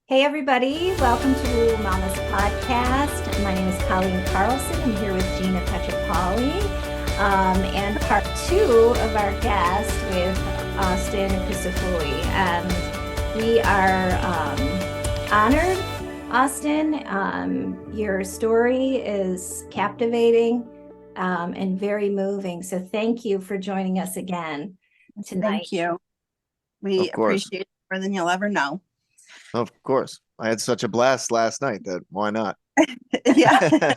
Hey everybody, welcome to WOO WOO Momma's podcast. My name is Colleen Carlson. I'm here with Gina and part two of our guest with Austin and Crisafulli. And we are honored, Austin. Your story is captivating and very moving. So thank you for joining us again tonight. Thank you. We appreciate it more than you'll ever know. Of course. I had such a blast last night that why not? Yeah.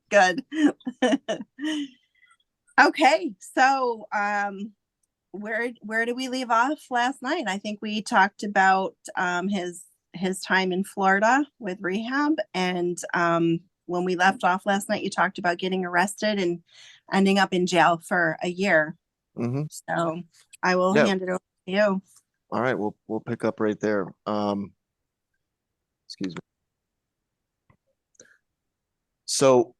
Good. Okay. So where did we leave off last night? I think we talked about his time in Florida with rehab. And when we left off last night, you talked about getting arrested and ending up in jail for a year. Mm-hmm. So I will hand it over to you. All right, we'll pick up right there. Excuse me. So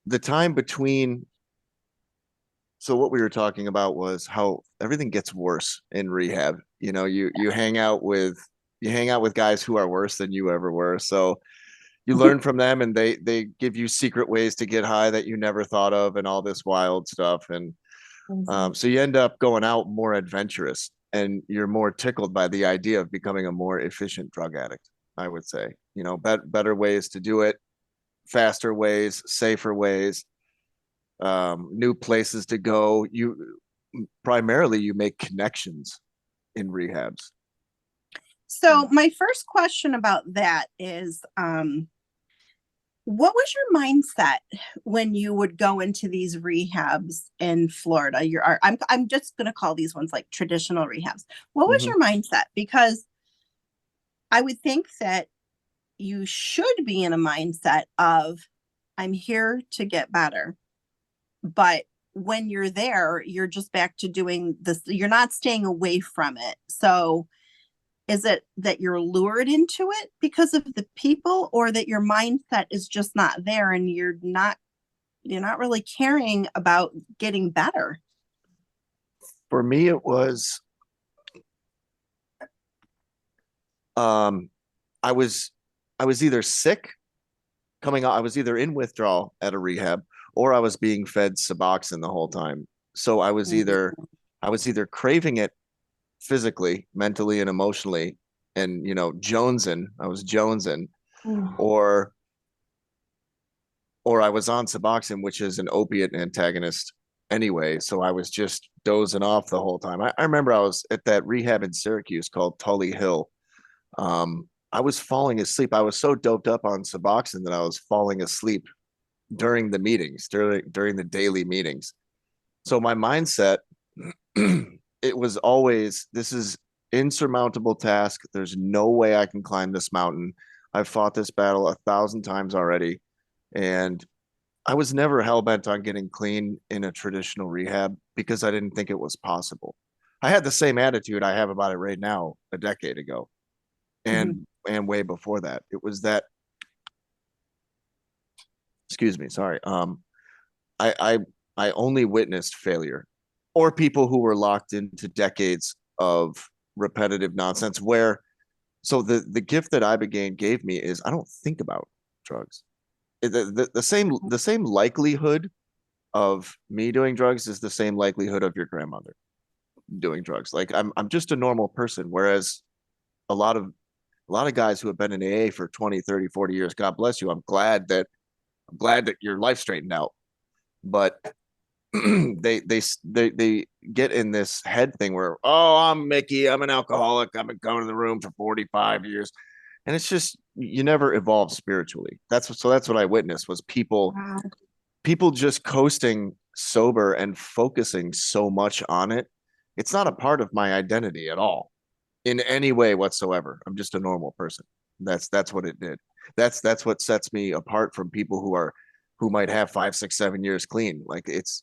the time between, so what we were talking about was how everything gets worse in rehab. You know, you hang out with guys who are worse than you ever were. So you learn from them, and they give you secret ways to get high that you never thought of, and all this wild stuff. And so you end up going out more adventurous, and you're more tickled by the idea of becoming a more efficient drug addict, I would say. You know, better ways to do it, faster ways, safer ways, new places to go. You make connections in rehabs. So my first question about that is, what was your mindset when you would go into these rehabs in Florida? I'm just going to call these ones like traditional rehabs. What was your mindset? Because I would think that you should be in a mindset of, I'm here to get better. But when you're there, you're just back to doing this. You're not staying away from it. So is it that you're lured into it because of the people, or that your mindset is just not there and you're not really caring about getting better? For me, it was, I was either sick coming out. I was either in withdrawal at a rehab, or I was being fed Suboxone the whole time. So I was either craving it physically, mentally, and emotionally, and I was jonesing, or I was on Suboxone, which is an opiate antagonist anyway. So I was just dozing off the whole time. I remember I was at that rehab in Syracuse called Tully Hill. I was falling asleep. I was so doped up on Suboxone that I was falling asleep during the meetings, during the daily meetings. So my mindset, it was always, this is insurmountable task. There's no way I can climb this mountain. I've fought this battle 1,000 times already. And I was never hell-bent on getting clean in a traditional rehab because I didn't think it was possible. I had the same attitude I have about it right now a decade ago. And way before that. It was that, excuse me, sorry. I only witnessed failure, or people who were locked into decades of repetitive nonsense so the gift that IBOGAINE gave me is I don't think about drugs. The same likelihood of me doing drugs is the same likelihood of your grandmother doing drugs. Like I'm just a normal person. Whereas a lot of guys who have been in AA for 20, 30, 40 years, God bless you. I'm glad that your life straightened out. But they get in this head thing where, oh, I'm Mickey, I'm an alcoholic, I've been going to the room for 45 years. And it's just, you never evolve spiritually. That's what I witnessed was people just coasting sober and focusing so much on it. It's not a part of my identity at all in any way whatsoever. I'm just a normal person. That's what it did. That's what sets me apart from people who might have 5, 6, 7 years clean. Like, it's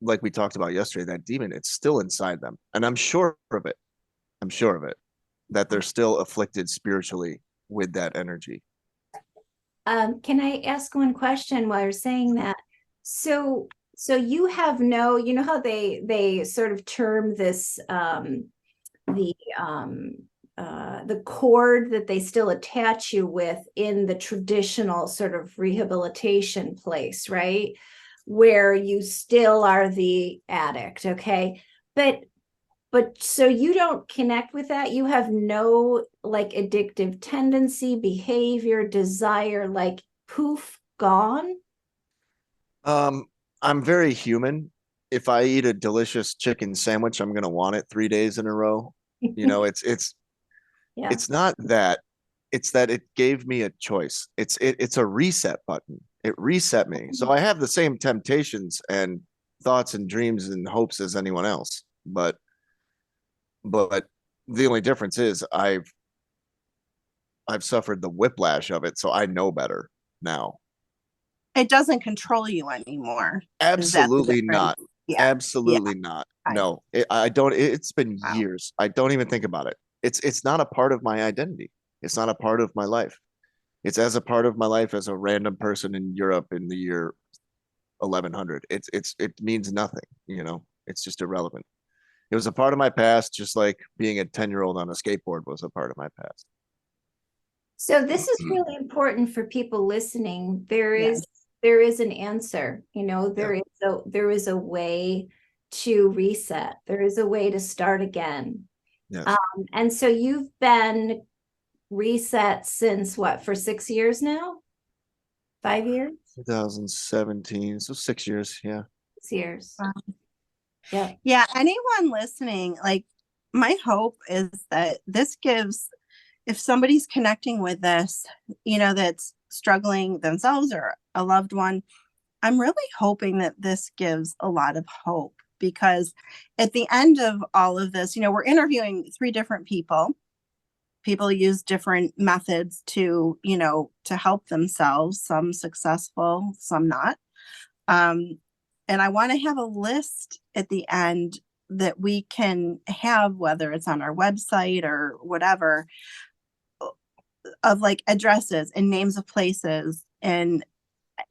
like we talked about yesterday, that demon, it's still inside them. And I'm sure of it, that they're still afflicted spiritually with that energy. Can I ask one question while you're saying that? So you have no, you know how they sort of term this, the the cord that they still attach you with in the traditional sort of rehabilitation place, right? Where you still are the addict, okay? But so you don't connect with that. You have no like addictive tendency, behavior, desire, like poof, gone. I'm very human. If I eat a delicious chicken sandwich, I'm gonna want it 3 days in a row. You know, Yeah. it's not that. It's that it gave me a choice. It's a reset button. It reset me. So I have the same temptations and thoughts and dreams and hopes as anyone else. But the only difference is I've suffered the whiplash of it, so I know better now. It doesn't control you anymore. Is that the Absolutely difference? not. Yeah. Absolutely not. No, I don't. It's been Wow. years. I don't even think about it. It's not a part of my identity. It's not a part of my life. It's as a part of my life as a random person in Europe in the year 1100. It means nothing. You know, it's just irrelevant. It was a part of my past, just like being a 10-year-old on a skateboard was a part of my past. So this is really important for people listening. There Yes. is an answer, you know, Yeah. there is a way to reset. There is a way to start again. Yes. And so you've been reset since what, for 6 years now? 5 years? 2017. So 6 years. Yeah. 6 years. Wow. Yeah. Yeah, anyone listening, like my hope is that this gives, if somebody's connecting with this, you know, that's struggling themselves or a loved one, I'm really hoping that this gives a lot of hope, because at the end of all of this, you know, we're interviewing 3 different people. People use different methods to, you know, to help themselves, some successful, some not. And I want to have a list at the end that we can have, whether it's on our website or whatever, of like addresses and names of places. And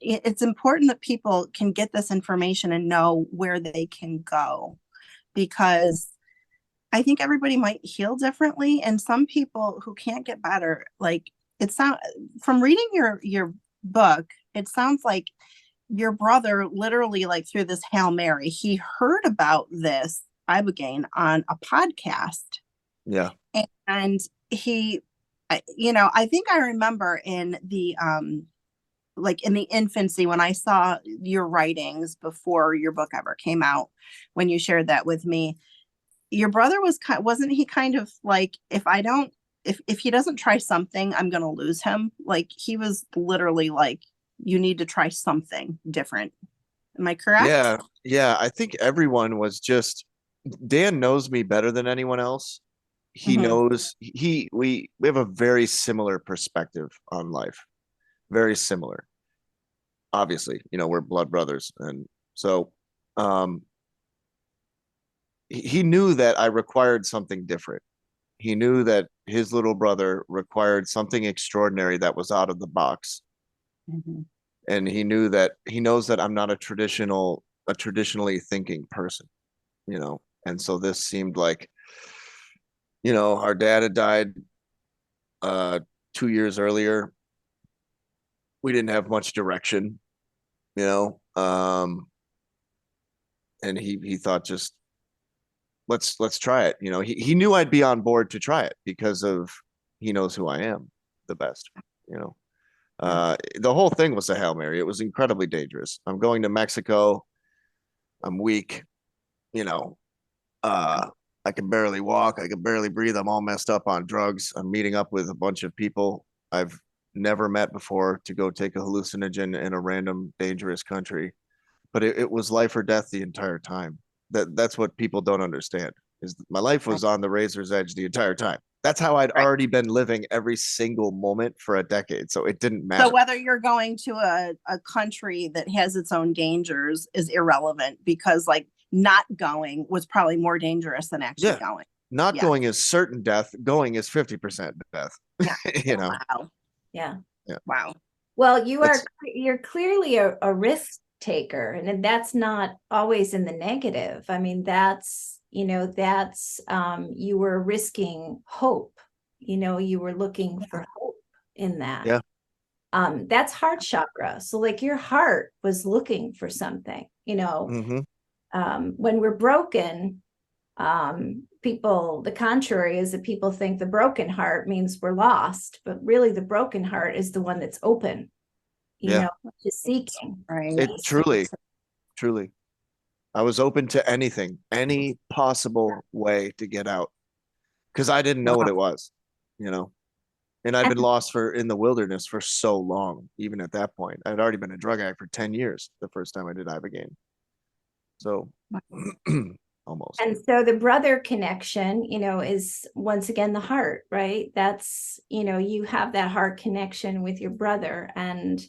it's important that people can get this information and know where they can go, because I think everybody might heal differently. And some people who can't get better, like it sounds from reading your book, it sounds like your brother literally, like through this Hail Mary, he heard about this ibogaine on a podcast. Yeah. And he, you know, I think I remember in the like in the infancy when I saw your writings before your book ever came out, when you shared that with me, your brother wasn't he kind of like, if he doesn't try something, I'm going to lose him. Like he was literally like, you need to try something different. Am I correct? Yeah. Yeah. I think everyone was just, Dan knows me better than anyone else. He knows we have a very similar perspective on life. Very similar. Obviously, you know, we're blood brothers. And so he knew that I required something different. He knew that his little brother required something extraordinary that was out of the box. And he knows that I'm not a traditionally thinking person, you know. And so this seemed like, you know, our dad had died 2 years earlier. We didn't have much direction, you know. And he thought, just let's try it. You know, he knew I'd be on board to try it because of, he knows who I am the best, you know. The whole thing was a Hail Mary. It was incredibly dangerous. I'm going to Mexico. I'm weak, you know. I can barely walk. I can barely breathe. I'm all messed up on drugs. I'm meeting up with a bunch of people I've never met before to go take a hallucinogen in a random dangerous country. But it was life or death the entire time. That's what people don't understand, is my life was on the razor's edge the entire time. That's how I'd already been living every single moment for a decade. So it didn't matter. So whether you're going to a country that has its own dangers is irrelevant, because like not going was probably more dangerous than actually going. Not going is certain death. Going is 50% death. Yeah. You know. Wow. Yeah. Wow. Well, you're clearly a risk taker, and that's not always in the negative. I mean, that's, you know, that's you were risking hope, You know, you were looking for hope in that. Yeah. That's heart chakra. So like your heart was looking for something, you know. When we're broken, people, the contrary is that people think the broken heart means we're lost, but really the broken heart is the one that's open, you Yeah. know, to seeking. Right. It truly, I was open to anything, any possible way to get out, because I didn't know what it was, you know. And I'd been lost in the wilderness for so long. Even at that point, I'd already been a drug addict for 10 years the first time I did ibogaine. So almost. And so the brother connection, you know, is once again the heart, right? That's, you know, you have that heart connection with your brother. And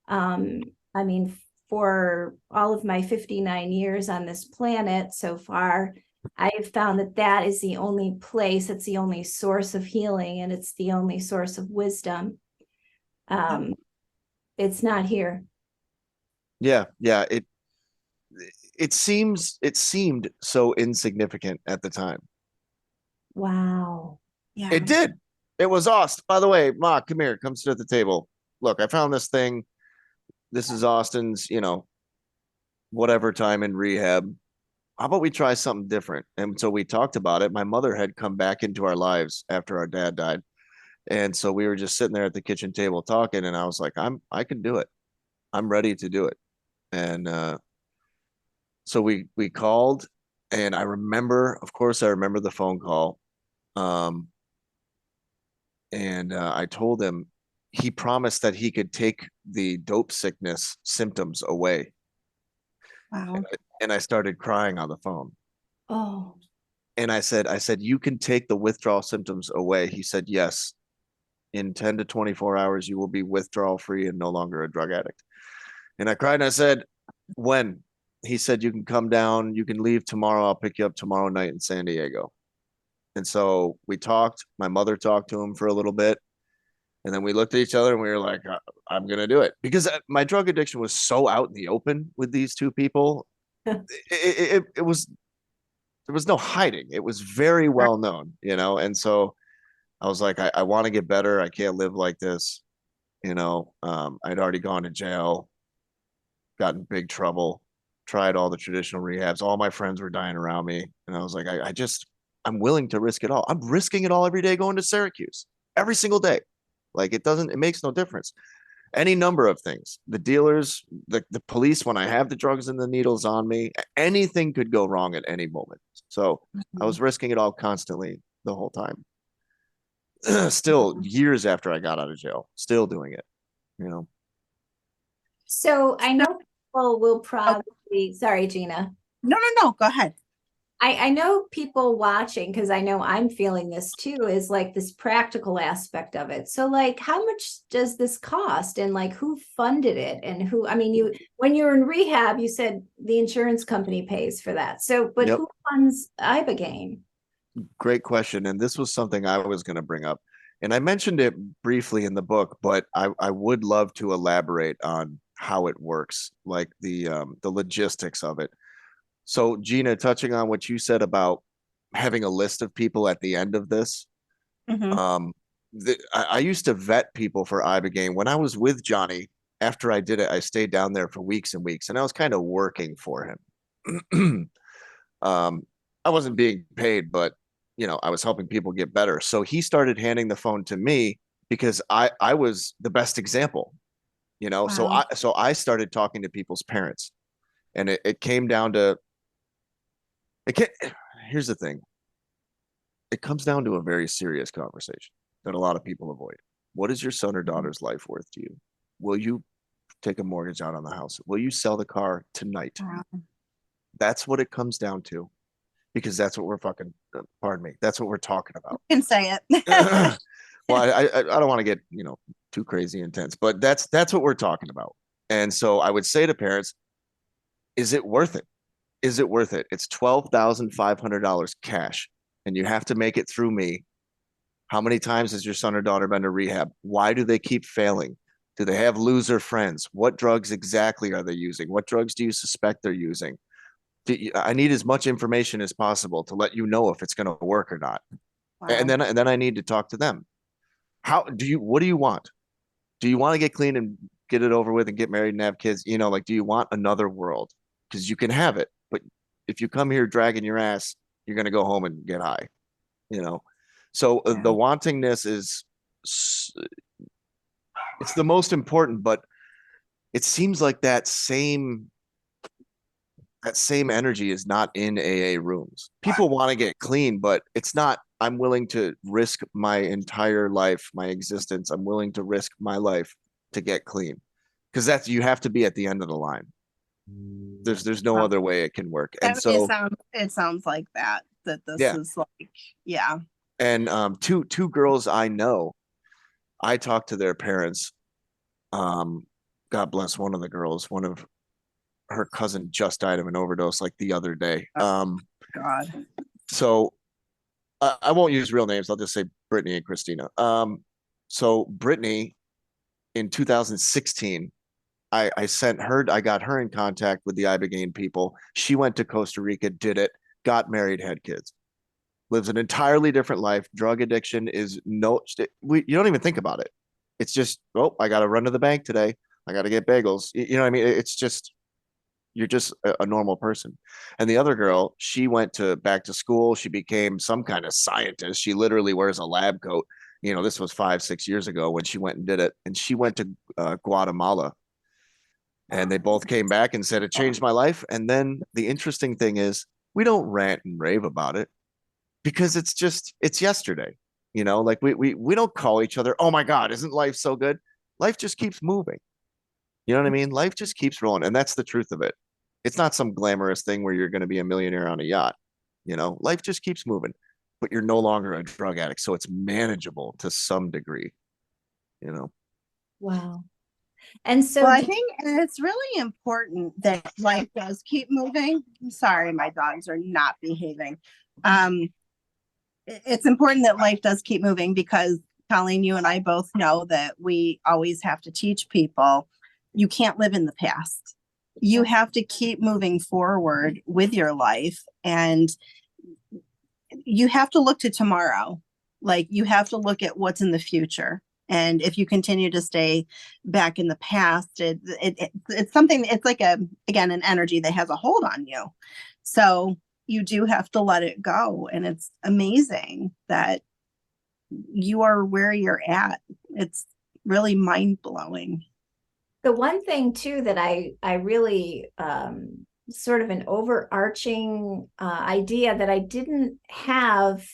I mean, for all of my 59 years on this planet so far, I have found that that is the only place, it's the only source of healing, and it's the only source of wisdom. It's not here. Yeah. It seemed so insignificant at the time. Wow. Yeah. It did. It was Austin. By the way, Ma, come here, come sit at the table. Look, I found this thing. This is Austin's, you know, whatever time in rehab. How about we try something different? And so we talked about it. My mother had come back into our lives after our dad died. And so we were just sitting there at the kitchen table talking, and I was like, I can do it. I'm ready to do it. And so we called, and I remember, of course, I remember the phone call. And I told him he promised that he could take the dope sickness symptoms away. Wow. And I started crying on the phone. Oh. And I said, you can take the withdrawal symptoms away. He said, yes. In 10 to 24 hours, you will be withdrawal free and no longer a drug addict. And I cried and I said, when? He said, you can come down, you can leave tomorrow. I'll pick you up tomorrow night in San Diego. And so we talked. My mother talked to him for a little bit. And then we looked at each other and we were like, I'm going to do it. Because my drug addiction was so out in the open with these two people. It was, there was no hiding. It was very well known, you know? And so I was like, I want to get better. I can't live like this. You know, I'd already gone to jail, got in big trouble, tried all the traditional rehabs. All my friends were dying around me. And I was like, I'm willing to risk it all. I'm risking it all every day going to Syracuse every single day. Like it makes no difference. Any number of things. The dealers, the police, when I have the drugs and the needles on me, anything could go wrong at any moment. So I was risking it all constantly the whole time. Still years after I got out of jail, still doing it, you know. So I know people will probably, sorry, Gina. No, go ahead. I know people watching, because I know I'm feeling this too, is like this practical aspect of it. So like, how much does this cost, and like who funded it, and who, I mean, when you're in rehab, you said the insurance company pays for that. So, but Yep. who funds ibogaine? Great question. And this was something I was going to bring up. And I mentioned it briefly in the book, but I would love to elaborate on how it works, like the logistics of it. So Gina, touching on what you said about having a list of people at the end of this, I used to vet people for ibogaine. When I was with Johnny, after I did it, I stayed down there for weeks and weeks, and I was kind of working for him. I wasn't being paid, but you know, I was helping people get better. So he started handing the phone to me because I was the best example, you know. Wow. So I started talking to people's parents, and it came down to here's the thing. It comes down to a very serious conversation that a lot of people avoid. What is your son or daughter's life worth to you? Will you take a mortgage out on the house? Will you sell the car tonight? Wow. That's what it comes down to, because that's what we're pardon me, that's what we're talking about. You can say it. Well, I don't want to get, you know, too crazy intense, but that's what we're talking about. And so I would say to parents, is it worth it? Is it worth it? It's $12,500 cash, and you have to make it through me. How many times has your son or daughter been to rehab? Why do they keep failing? Do they have loser friends? What drugs exactly are they using? What drugs do you suspect they're using? I need as much information as possible to let you know if it's going to work or not. And Wow. then I need to talk to them. What do you want? Do you want to get clean and get it over with and get married and have kids? You know, like, do you want another world? Because you can have it, but if you come here dragging your ass, you're going to go home and get high, you know? So Yeah. the wantingness it's the most important, but it seems like that same energy is not in AA rooms. People want to get clean, but it's not, I'm willing to risk my entire life, my existence. I'm willing to risk my life to get clean. Because that's, you have to be at the end of the line. There's no other way it can work. And so It sounds like that this yeah. is like, yeah. And two girls I know, I talked to their parents. God bless one of the girls. One of her cousin just died of an overdose like the other day. God. So I won't use real names. I'll just say Brittany and Christina. So Brittany in 2016, I got her in contact with the IBOGAINE people. She went to Costa Rica, did it, got married, had kids, lives an entirely different life. Drug addiction is you don't even think about it. It's just, oh, I got to run to the bank today. I got to get bagels. You know what I mean? It's just, you're just a normal person. And the other girl, she went back to school. She became some kind of scientist. She literally wears a lab coat. You know, this was 5-6 years ago when she went and did it. And she went to Guatemala. And they both came back and said, it changed my life. And then the interesting thing is, we don't rant and rave about it because it's yesterday. You know, like we don't call each other, oh my God, isn't life so good? Life just keeps moving. You know what I mean? Life just keeps rolling. And that's the truth of it. It's not some glamorous thing where you're going to be a millionaire on a yacht. You know, life just keeps moving, but you're no longer a drug addict. So it's manageable to some degree, you know? Wow. And so Well, I think it's really important that life does keep moving. I'm sorry, my dogs are not behaving. It's important that life does keep moving because Colleen, you and I both know that we always have to teach people you can't live in the past. You have to keep moving forward with your life, and you have to look to tomorrow. Like, you have to look at what's in the future. And if you continue to stay back in the past, it's something, it's like again, an energy that has a hold on you. So you do have to let it go. And it's amazing that you are where you're at. It's really mind blowing. the one thing too that I really sort of an overarching idea that I didn't have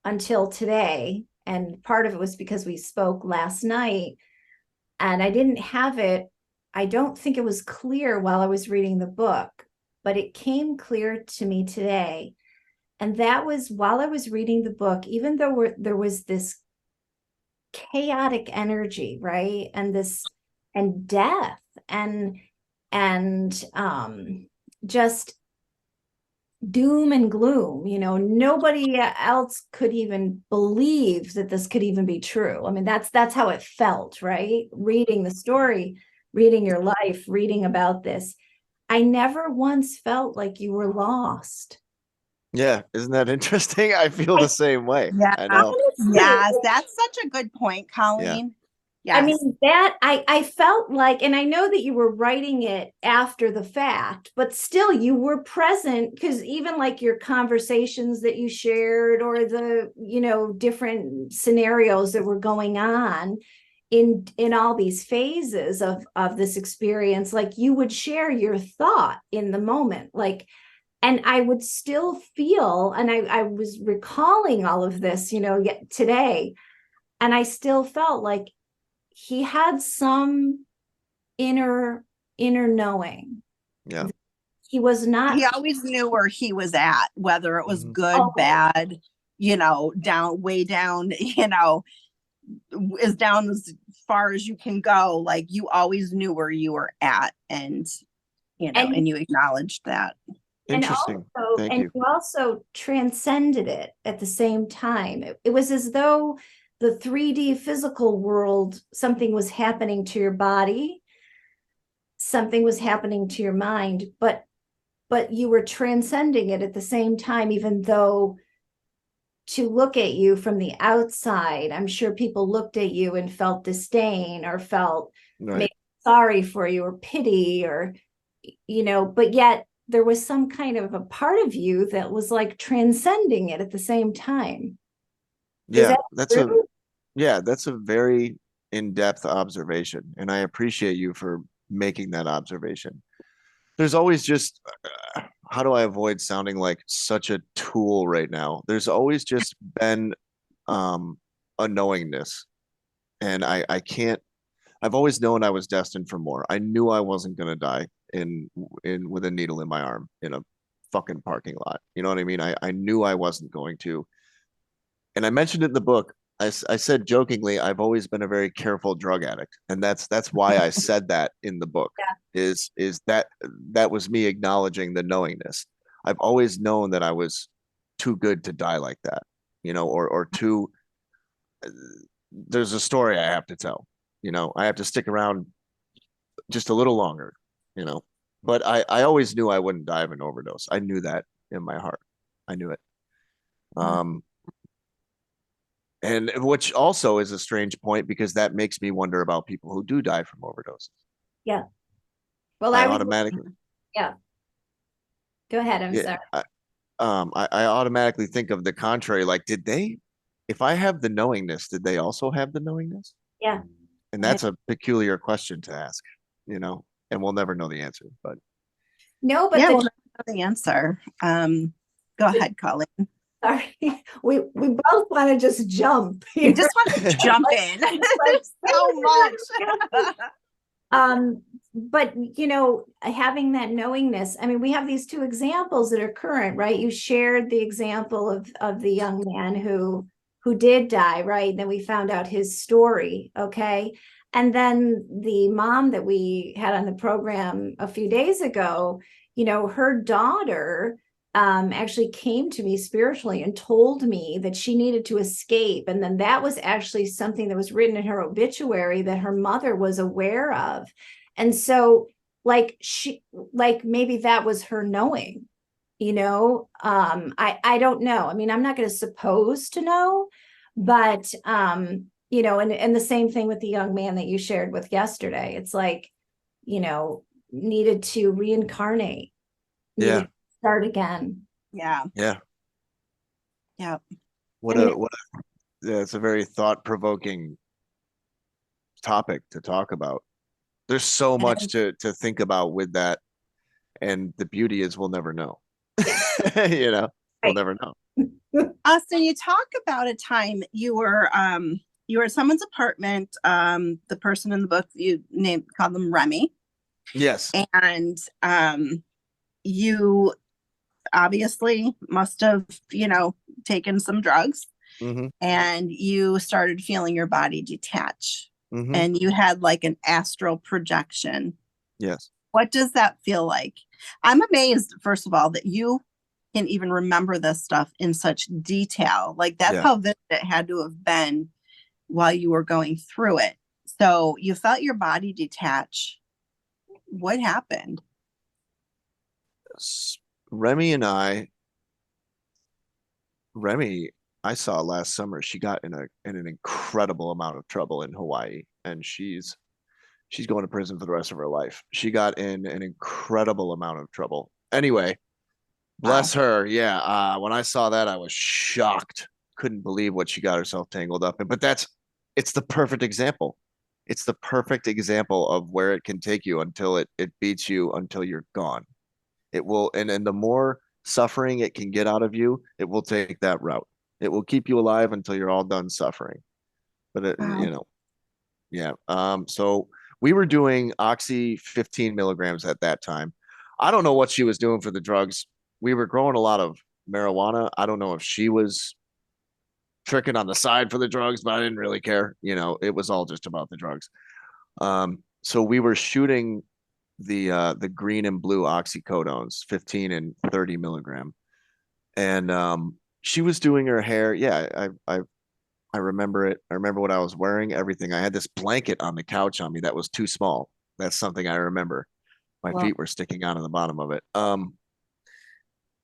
until today, and part of it was because we spoke last night, and I didn't have it. I don't think it was clear while I was reading the book, but it came clear to me today. And that was while I was reading the book, even though there was this chaotic energy, right? And death and just doom and gloom, you know, nobody else could even believe that this could even be true. I mean, that's how it felt, right? Reading the story, reading your life, reading about this. I never once felt like you were lost. Yeah. Isn't that interesting? I feel the same way. Yeah. I know. Yes, that's such a good point, Colleen. I Yes. mean, that I felt like, and I know that you were writing it after the fact, but still you were present, because even like your conversations that you shared, or the, you know, different scenarios that were going on in all these phases of this experience, like you would share your thought in the moment, like, and I would still feel, and I was recalling all of this, you know, yet today, and I still felt like he had some inner knowing. Yeah. He was not. He always knew where he was at, whether it was good, Oh. bad, you know, down, way down, you know, as down as far as you can go. Like, you always knew where you were at, and you know, and you acknowledged that. Interesting. Thank you. You also transcended it at the same time. It was as though the 3D physical world, something was happening to your body, something was happening to your mind, but you were transcending it at the same time, even though to look at you from the outside, I'm sure people looked at you and felt disdain or felt maybe sorry for you or pity or, but yet there was some kind of a part of you that was like transcending it at the same time. Yeah, that's a very in-depth observation, and I appreciate you for making that observation. There's always just how do I avoid sounding like such a tool right now? There's always just been a knowingness, and I can't. I've always known I was destined for more. I knew I wasn't gonna die in with a needle in my arm in a fucking parking lot. You know what I mean? I knew I wasn't going to. And I mentioned it in the book. I said jokingly, I've always been a very careful drug addict, and that's why I said that in the book. Yeah. Is that was me acknowledging the knowingness. I've always known that I was too good to die like that, or too. There's a story I have to tell. I have to stick around just a little longer. But I always knew I wouldn't die of an overdose. I knew that in my heart. I knew it. And which also is a strange point because that makes me wonder about people who do die from overdoses. Yeah. Well, I automatically. Yeah. Go ahead. I'm sorry. I automatically think of the contrary. Like, if I have the knowingness, did they also have the knowingness? Yeah. And that's a peculiar question to ask, and we'll never know the answer, but. No, but we'll never know the answer. Go ahead, Kolein. Sorry, we both want to just jump. You just want to jump in so much. But having that knowingness, I mean, we have these two examples that are current, right? You shared the example of the young man who did die, right? And then we found out his story, okay? And then the mom that we had on the program a few days ago, her daughter actually came to me spiritually and told me that she needed to escape. And then that was actually something that was written in her obituary that her mother was aware of. And so maybe that was her knowing, I don't know. I mean, I'm not going to suppose to know, but, and the same thing with the young man that you shared with yesterday. It's like, needed to reincarnate. Yeah. Start again. Yeah. It's a very thought-provoking topic to talk about. There's so much to think about with that, and the beauty is we'll never know. We'll never know. Austin, you talk about a time you were at someone's apartment. The person in the book called them Remy. Yes. And you obviously must have, taken some drugs, and you started feeling your body detach, and you had like an astral projection. Yes. What does that feel like? I'm amazed, first of all, that you can even remember this stuff in such detail. Like that's how vivid it had to have been while you were going through it. So you felt your body detach. What happened? Remy, I saw last summer. She got in an incredible amount of trouble in Hawaii, and she's going to prison for the rest of her life. She got in an incredible amount of trouble. Anyway, bless her. Yeah. When I saw that, I was shocked. Couldn't believe what she got herself tangled up in. But it's the perfect example. It's the perfect example of where it can take you until it beats you until you're gone. It will, and the more suffering it can get out of you, it will take that route. It will keep you alive until you're all done suffering. But yeah. So we were doing Oxy 15 milligrams at that time. I don't know what she was doing for the drugs. We were growing a lot of marijuana. I don't know if she was tricking on the side for the drugs, but I didn't really care. It was all just about the drugs. So we were shooting the green and blue oxycodones, 15 and 30 milligram. And she was doing her hair. Yeah, I remember it. I remember what I was wearing, everything. I had this blanket on the couch on me that was too small. That's something I remember. My feet were sticking out on the bottom of it.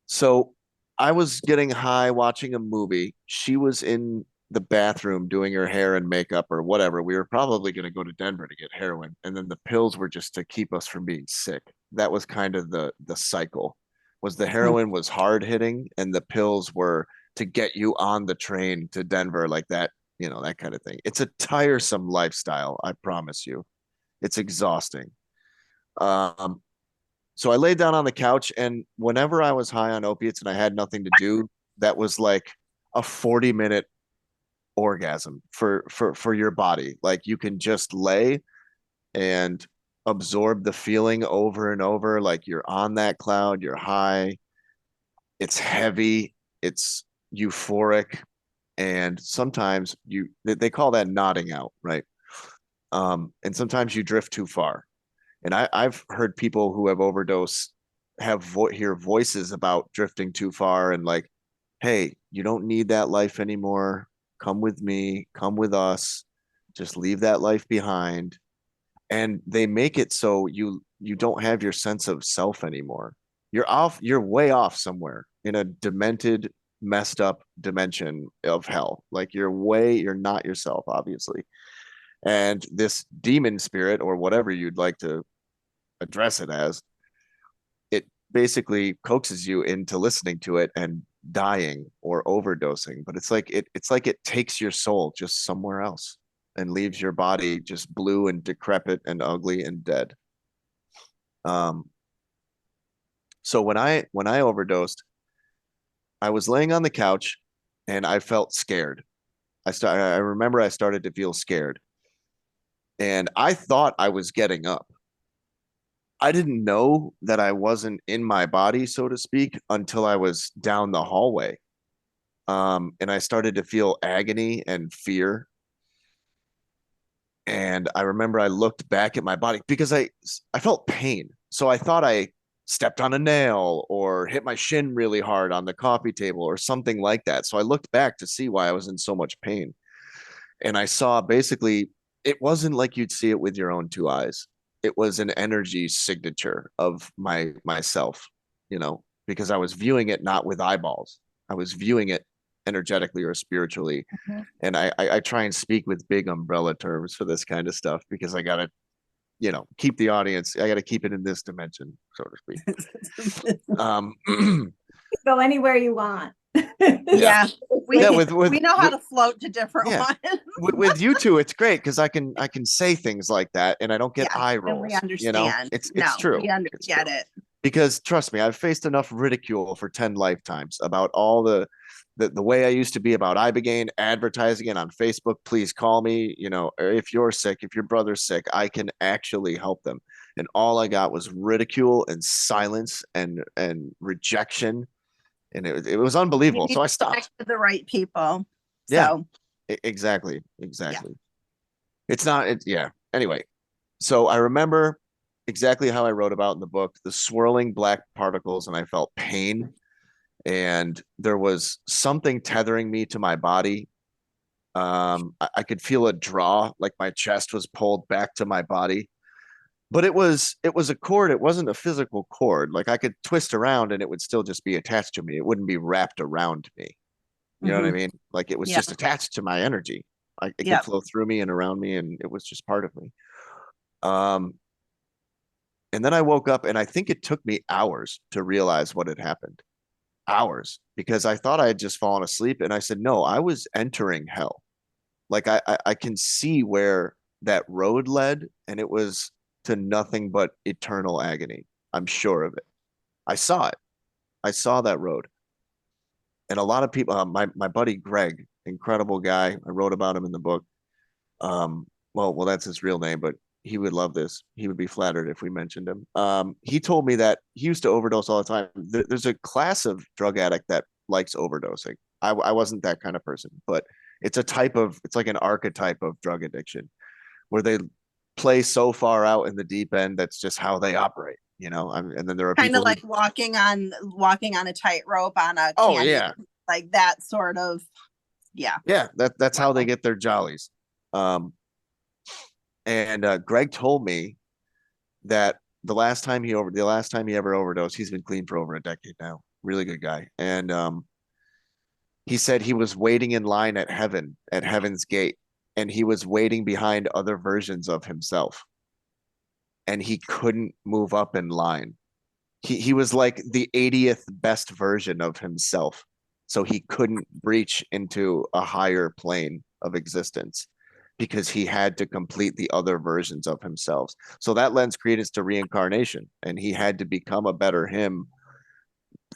So I was getting high watching a movie. She was in the bathroom doing her hair and makeup or whatever. We were probably going to go to Denver to get heroin, and then the pills were just to keep us from being sick. That was kind of the cycle. Was the heroin was hard hitting, and the pills were to get you on the train to Denver, like that, you know, that kind of thing. It's a tiresome lifestyle, I promise you. It's exhausting. Um, so I laid down on the couch, and whenever I was high on opiates and I had nothing to do, that was like a 40-minute orgasm for your body. Like you can just lay and absorb the feeling over and over, like you're on that cloud, you're high, it's heavy, it's euphoric, and sometimes they call that nodding out, right? And sometimes you drift too far. And I've heard people who have overdosed hear voices about drifting too far and like, hey, you don't need that life anymore. Come with me, come with us, just leave that life behind. And they make it so you don't have your sense of self anymore. You're way off somewhere in a demented, messed up dimension of hell. Like you're not yourself, obviously. And this demon spirit or whatever you'd like to address it as, it basically coaxes you into listening to it and dying or overdosing. But it's like it takes your soul just somewhere else and leaves your body just blue and decrepit and ugly and dead. So when I overdosed, I was laying on the couch and I felt scared. I remember I started to feel scared. And I thought I was getting up. I didn't know that I wasn't in my body, so to speak, until I was down the hallway. And I started to feel agony and fear. And I remember I looked back at my body because I felt pain. So I thought I stepped on a nail or hit my shin really hard on the coffee table or something like that. So I looked back to see why I was in so much pain. And I saw basically it wasn't like you'd see it with your own two eyes. It was an energy signature of myself, you know, because I was viewing it not with eyeballs. I was viewing it energetically or spiritually. Mhm. And I try and speak with big umbrella terms for this kind of stuff because I gotta, you know, keep the audience. I gotta keep it in this dimension, so to speak. Go anywhere you want. Yeah, we, Yeah, we know how to float to different yeah. ones. with you two, it's great because I can say things like that and I don't get Yeah, eye and rolls. we You understand. know, it's true. We It's get true. it. Because trust me, I've faced enough ridicule for 10 lifetimes about all the way I used to be about IBOGAINE, advertising it on Facebook. Please call me. You know, if you're sick, if your brother's sick, I can actually help them. And all I got was ridicule and silence and rejection, and it was You unbelievable. need So I to connect stopped. to the right people. Yeah, So exactly, yeah. exactly. It's not. Yeah. Anyway, so I remember exactly how I wrote about in the book, the swirling black particles, and I felt pain. And there was something tethering me to my body. I could feel a draw, like my chest was pulled back to my body. But it was a cord. It wasn't a physical cord. Like I could twist around and it would still just be attached to me. It wouldn't be wrapped around me. You know what I mean? Like it was Yeah. just attached to my energy. It Yeah. could flow through me and around me, and it was just part of me. Um, and then I woke up, and I think it took me hours to realize what had happened. Hours, because I thought I had just fallen asleep, and I said, no, I was entering hell. Like I can see where that road led, and it was to nothing but eternal agony. I'm sure of it. I saw it. I saw that road. And a lot of people, my buddy Greg, incredible guy. I wrote about him in the book. Well, that's his real name, but he would love this. He would be flattered if we mentioned him. He told me that he used to overdose all the time. There's a class of drug addict that likes overdosing. I wasn't that kind of person, but it's like an archetype of drug addiction where they play so far out in the deep end. That's just how they operate, you know. And then there are Kind people of like walking on a tightrope on a oh candy, yeah, like that sort of. Yeah. yeah. That's how they get their jollies. And Greg told me that the last time he ever overdosed, he's been clean for over a decade now. really good guy. And he said he was waiting in line at heaven's gate, and he was waiting behind other versions of himself, and he couldn't move up in line. He was like the 80th best version of himself, so he couldn't breach into a higher plane of existence because he had to complete the other versions of himself. So that lends credence to reincarnation, and he had to become a better him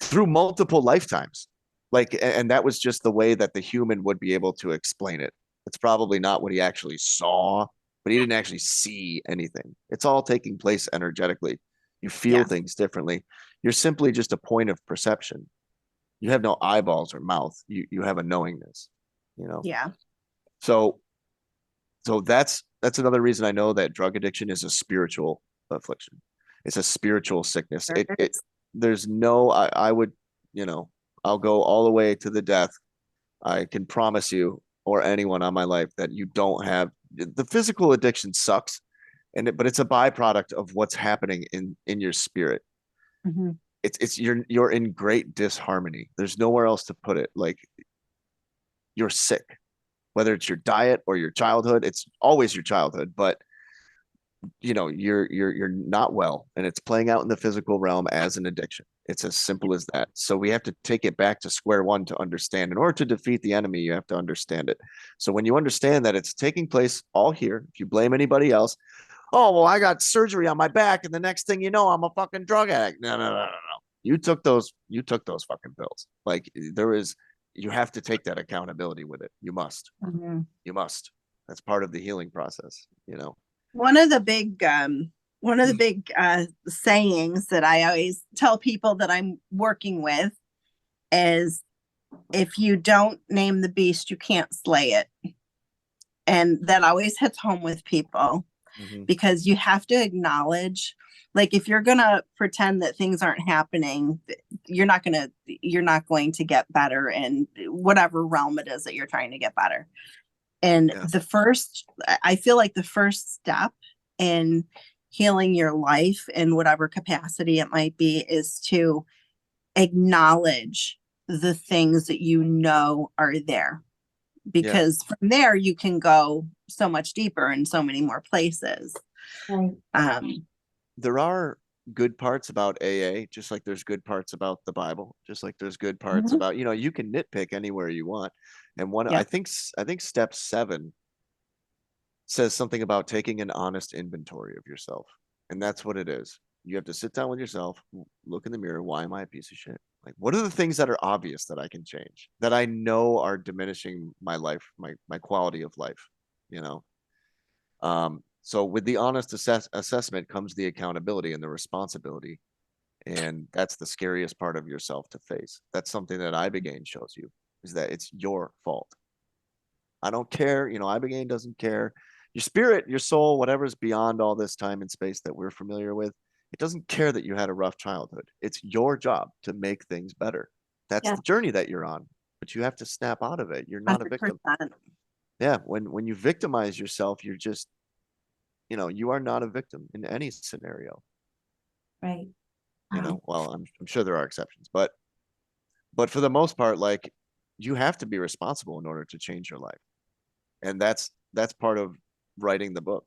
through multiple lifetimes. Like, and that was just the way that the human would be able to explain it. It's probably not what he actually saw, but he didn't actually see anything. It's all taking place energetically. You feel things differently. You're simply just a point of perception. You have no eyeballs or mouth. You have a knowingness, you know? Yeah. So that's another reason I know that drug addiction is a spiritual affliction. It's a spiritual sickness. It there's no, I would, you know, I'll go all the way to the death. I can promise you or anyone on my life that you don't have the physical addiction sucks, but it's a byproduct of what's happening in your spirit. Mm-hmm. It's you're in great disharmony. There's nowhere else to put it. Like, you're sick, whether it's your diet or your childhood. It's always your childhood, but you know, you're not well, and it's playing out in the physical realm as an addiction. It's as simple as that. So we have to take it back to square one to understand. In order to defeat the enemy, you have to understand it. So when you understand that it's taking place all here, if you blame anybody else, oh, well, I got surgery on my back, and the next thing you know, I'm a fucking drug addict. No. You took those fucking pills. Like, you have to take that accountability with it. You must. Mm-hmm. You must. That's part of the healing process, you know. One of the big sayings that I always tell people that I'm working with is, if you don't name the beast, you can't slay it. And that always hits home with people, because you have to acknowledge, like, if you're gonna pretend that things aren't happening, you're not going to get better in whatever realm it is that you're trying to get better. And I feel like the first step in healing your life in whatever capacity it might be is to acknowledge the things that you know are there, because from there you can go so much deeper in so many more places. There are good parts about AA, just like there's good parts about the Bible, just like there's good parts about, you know, you can nitpick anywhere you want. And I think step 7 says something about taking an honest inventory of yourself. And that's what it is. You have to sit down with yourself, look in the mirror. Why am I a piece of shit? Like, what are the things that are obvious that I can change, that I know are diminishing my life, my quality of life, you know? So with the honest assessment comes the accountability and the responsibility. And that's the scariest part of yourself to face. That's something that IBOGAINE shows you, is that it's your fault. I don't care. You know, IBOGAINE doesn't care. Your spirit, your soul, whatever's beyond all this time and space that we're familiar with, it doesn't care that you had a rough childhood. It's your job to make things better. That's the journey that you're on, but you have to snap out of it. You're not 100%. A victim. Yeah. When you victimize yourself, you're just, you know, you are not a victim in any scenario. Right. You know, well, I'm sure there are exceptions, but for the most part, like, you have to be responsible in order to change your life. And that's part of writing the book.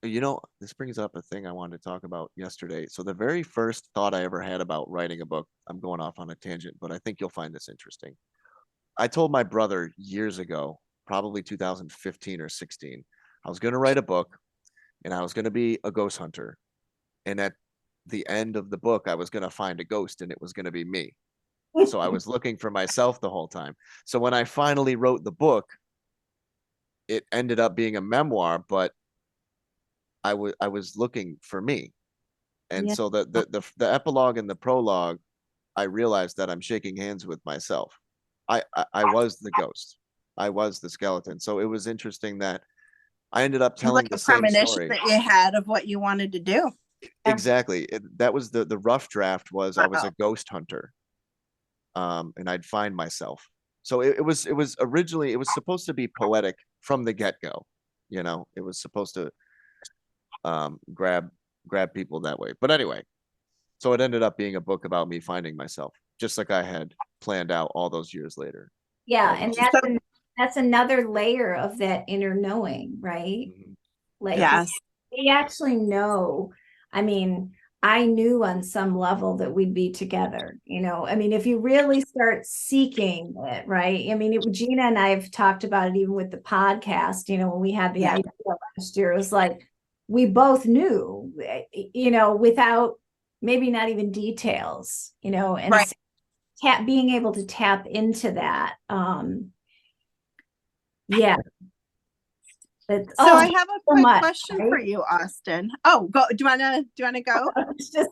You know, this brings up a thing I wanted to talk about yesterday. So the very first thought I ever had about writing a book, I'm going off on a tangent, but I think you'll find this interesting. I told my brother years ago, probably 2015 or 16, I was going to write a book, and I was going to be a ghost hunter. And at the end of the book, I was going to find a ghost, and it was going to be me. So I was looking for myself the whole time. So when I finally wrote the book, it ended up being a memoir, but I was looking for me. And so the epilogue and the prologue, I realized that I'm shaking hands with myself. I was the ghost. I was the skeleton. So it was interesting that I ended up telling the same story that you had of what you wanted to do. Exactly. That was the rough draft was I was a ghost hunter. And I'd find myself. So it was originally, it was supposed to be poetic from the get-go. You know, it was supposed to grab people that way. But anyway, So it ended up being a book about me finding myself, just like I had planned out all those years later. Yeah, So, and So, that's another layer of that inner knowing, right? mhm. Like Yeah. yes. we actually know. I mean, I knew on some level that we'd be together, you know. I mean, if you really start seeking it, right? I mean, Gina and I have talked about it even with the podcast, you know, when we had the Yeah. idea last year, it was like we both knew, you know, without maybe not even details, you know, and Right. being able to tap into that. Yeah. That's So I have a so quick much, question right? for you, Austin. Oh, go. Do you wanna go? It's just,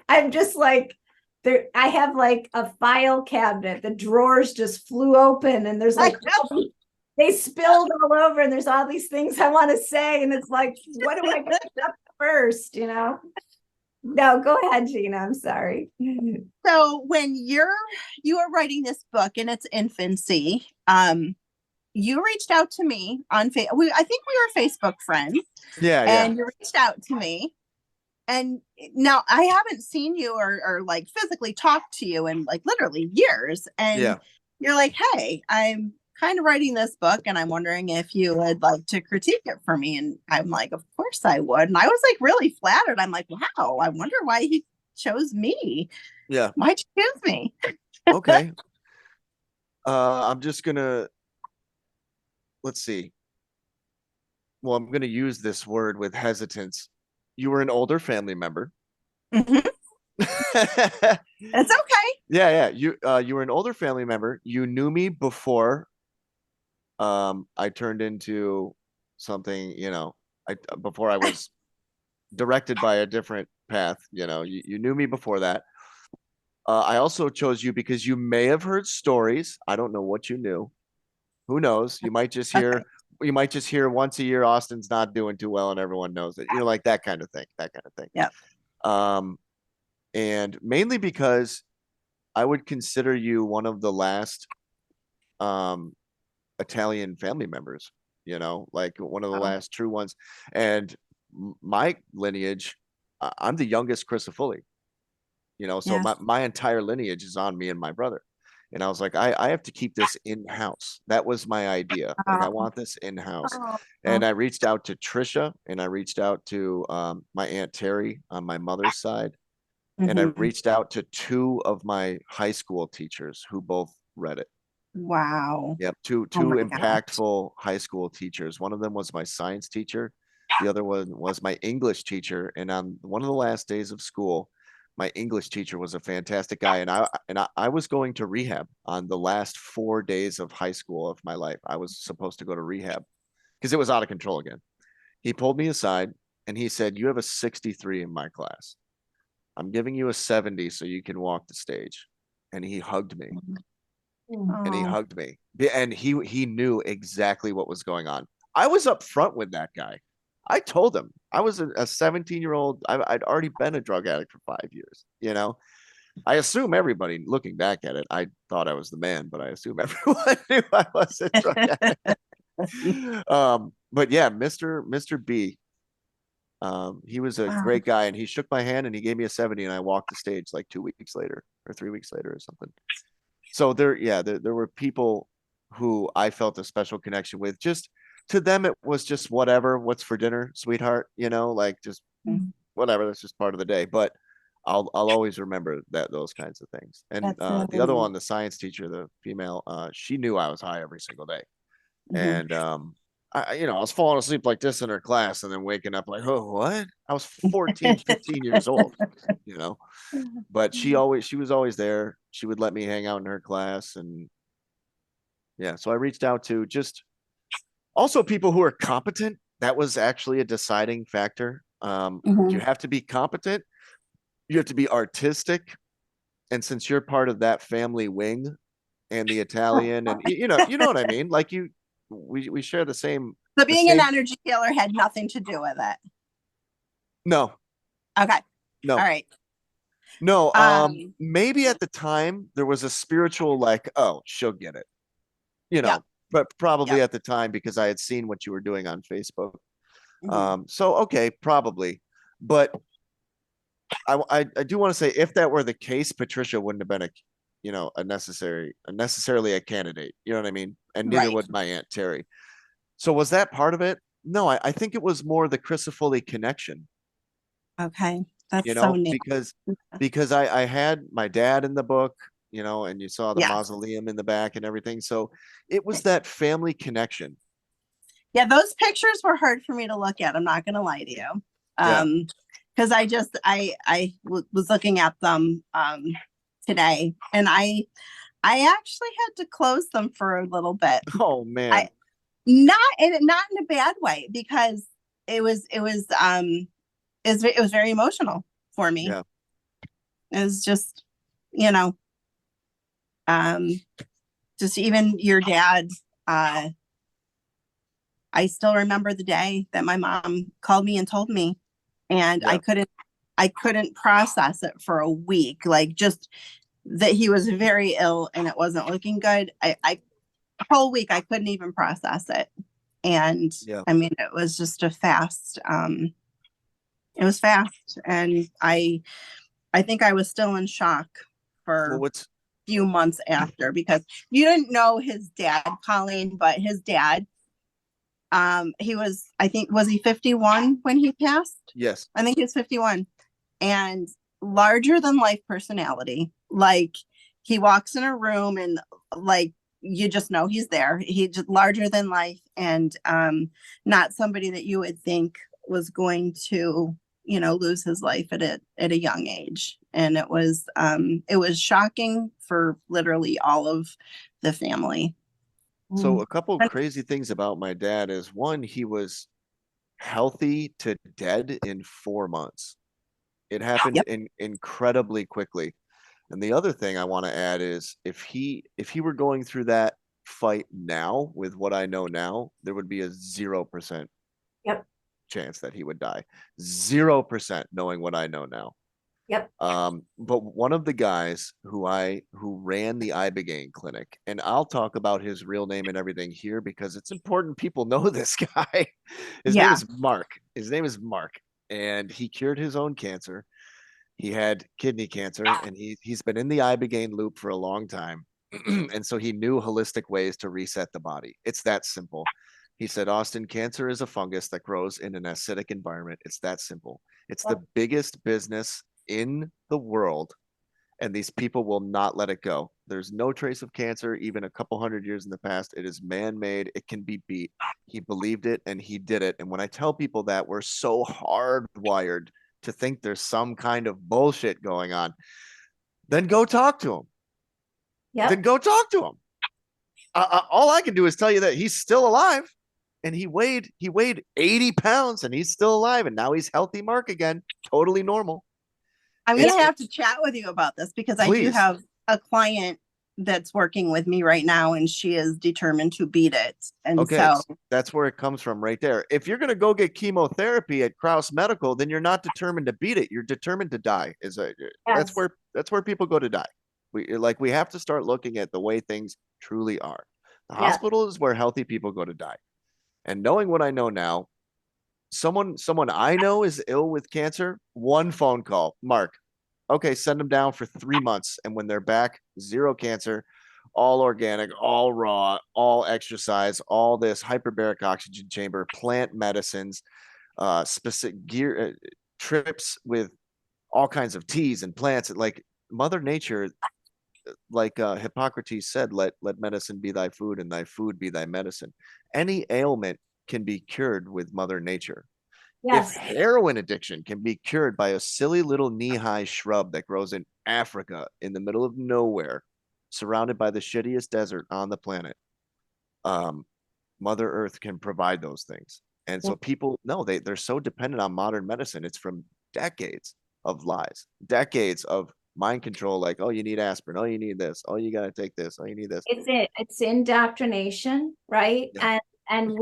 I'm just like, there, I have like a file cabinet. The drawers just flew open and there's like, they spilled all over and there's all these things I want to say. And it's like, what do I pick up first? You know? No, go ahead, Gina. I'm sorry. So when you were writing this book in its infancy, you reached out to me on I think we were Facebook friends, Yeah, and you reached out to me. And now I haven't seen you or like physically talked to you in like literally years. And yeah. you're like, hey, I'm kind of writing this book and I'm wondering if you would like to critique it for me. And I'm like, of course I would. And I was like really flattered. I'm like, wow, I wonder why he chose me. Yeah. Why'd you choose me? Okay. I'm just gonna, let's see. Well, I'm gonna use this word with hesitance. You were an older family member. Mhm. Yeah, It's okay. yeah. You were an older family member. You knew me before I turned into something, you know, before I was directed by a different path, you know. You knew me before that. I also chose you because you may have heard stories. I don't know what you knew. Who knows? Okay. You might just hear once a year Austin's not doing too well and everyone knows it. You know, like that kind of thing. That kind of thing. Yeah. And mainly because I would consider you one of the last um Italian family members, you know, like one of the Oh, last true ones. And my lineage, I'm the youngest Crisafulli, you know, so yes. my entire lineage is on me and my brother. And I was like, I have to keep this in house. That was my idea. Like, I Um, want this in house. And oh, I reached out to Trisha and I reached out to my Aunt Terry on my mother's side. And I mhm. reached out to two of my high school teachers who both read it. Wow. Yep, two Oh my God. impactful high school teachers. One of them was my science teacher. The other one was my English teacher. And on one of the last days of school, my English teacher was a fantastic guy. I was going to rehab on the last 4 days of high school of my life. I was supposed to go to rehab because it was out of control again. He pulled me aside and he said, "You have a 63 in my class. I'm giving you a 70 so you can walk the stage." And he hugged me and he Oh, hugged me. And he knew exactly what was going on. I was up front with that guy. I told him I was a 17-year-old. I'd already been a drug addict for 5 years. You know, I assume everybody looking back at it, I thought I was the man, but I assume everyone knew I was a drug addict. But yeah, Mr. B, he was a wow. great guy and he shook my hand and he gave me a 70 and I walked the stage like 2 weeks later or 3 weeks later or something. So there were people who I felt a special connection with. Just to them, it was just whatever. What's for dinner, sweetheart? You know, like just whatever. That's just part of the day. But I'll always remember those kinds of things. And That's so the other amazing. one, the science teacher, the female, she knew I was high every single day. Mhm. And I was falling asleep like this in her class and then waking up like, oh, what? I was 14, 15 years old, you know. But she was always there. She would let me hang out in her class. And yeah, so I reached out to just also people who are competent. That was actually a deciding factor. You Mhm. have to be competent, you have to be artistic. And since you're part of that family wing and the Italian, and you know what I mean? Like we share So the being an same. energy healer had nothing to do with it. No, Okay. All no, right. no. Um, Maybe at the time there was a spiritual like, oh, she'll get it, you yep. know, but probably Yep. at the time because I had seen what you were doing on Facebook. Mhm. So okay, probably, but I do want to say, if that were the case, Patricia wouldn't have been necessarily a candidate. You know what I mean? And neither Right. would my Aunt Terry. So was that part of it? No, I think it was more the Crisafulli connection, Okay. That's so neat. because I had my dad in the book, and you saw the Yeah. mausoleum in the back and everything. So it was that family connection. Yeah, those pictures were hard for me to look at. I'm not going to lie to you. Yeah. Because was looking at them today, and I actually had to close them for a little bit. Oh man. Not in a bad way, because it was very emotional for me. Yeah. It was just, just even your dad. I still remember the day that my mom called me and told me, and Yeah. I couldn't process it for a week. Like, just that he was very ill and it wasn't looking good. A whole week I couldn't even process it. And Yeah. I mean, it was just a fast, it was fast. And I think I was still in shock for a few months after, because you didn't know his dad, Colleen, but his dad, he was, I think, was he 51 when he passed? Yes. I think he was 51. And larger than life personality. Like, he walks in a room and, like, you just know he's there. He's just larger than life, and not somebody that you would think was going to, lose his life at a young age. And it was shocking for literally all of the family. So a couple of crazy things about my dad is, one, he was healthy to dead in 4 months. It happened incredibly quickly. And the other thing I want to add is, if he were going through that fight now with what I know now, there would be a 0% chance that he would die. 0% knowing what I know now. Yep. But one of the guys who ran the IBOGAINE clinic, and I'll talk about his real name and everything here because it's important people know this guy. His name is Mark. And he cured his own cancer. He had kidney cancer, and he's been in the IBOGAINE loop for a long time. And so he knew holistic ways to reset the body. It's that simple. He said, Austin, cancer is a fungus that grows in an acidic environment. It's that simple. It's the biggest business in the world, and these people will not let it go. There's no trace of cancer, even a couple hundred years in the past. It is man-made. It can be beat. He believed it, and he did it. And when I tell people that, we're so hardwired to think there's some kind of bullshit going on, then go talk to him. Then go talk to him. All I can do is tell you that he's still alive, and he weighed 80 pounds, and he's still alive, and now he's healthy Mark again, totally normal. I'm going to have to chat with you about this, because I do have a client that's working with me right now, and she is determined to beat it. And so that's where it comes from right there. If you're going to go get chemotherapy at Kraus Medical, then you're not determined to beat it. You're determined to die. That's where people go to die. We have to start looking at the way things truly are. The hospital is where healthy people go to die. And knowing what I know now, someone I know is ill with cancer, one phone call, Mark, okay, send them down for 3 months. And when they're back, 0 cancer, all organic, all raw, all exercise, all this hyperbaric oxygen chamber, plant medicines, specific gear, trips with all kinds of teas and plants. Like Mother Nature, like Hippocrates said, let medicine be thy food and thy food be thy medicine. Any ailment can be cured with Mother Nature. If heroin addiction can be cured by a silly little knee-high shrub that grows in Africa in the middle of nowhere, surrounded by the shittiest desert on the planet, Mother Earth can provide those things. And so people, no, they're so dependent on modern medicine. It's from decades of lies, decades of mind control, like, oh, you need aspirin, oh, you need this, oh, you got to take this, oh, you need this. It's indoctrination, right? Yeah. And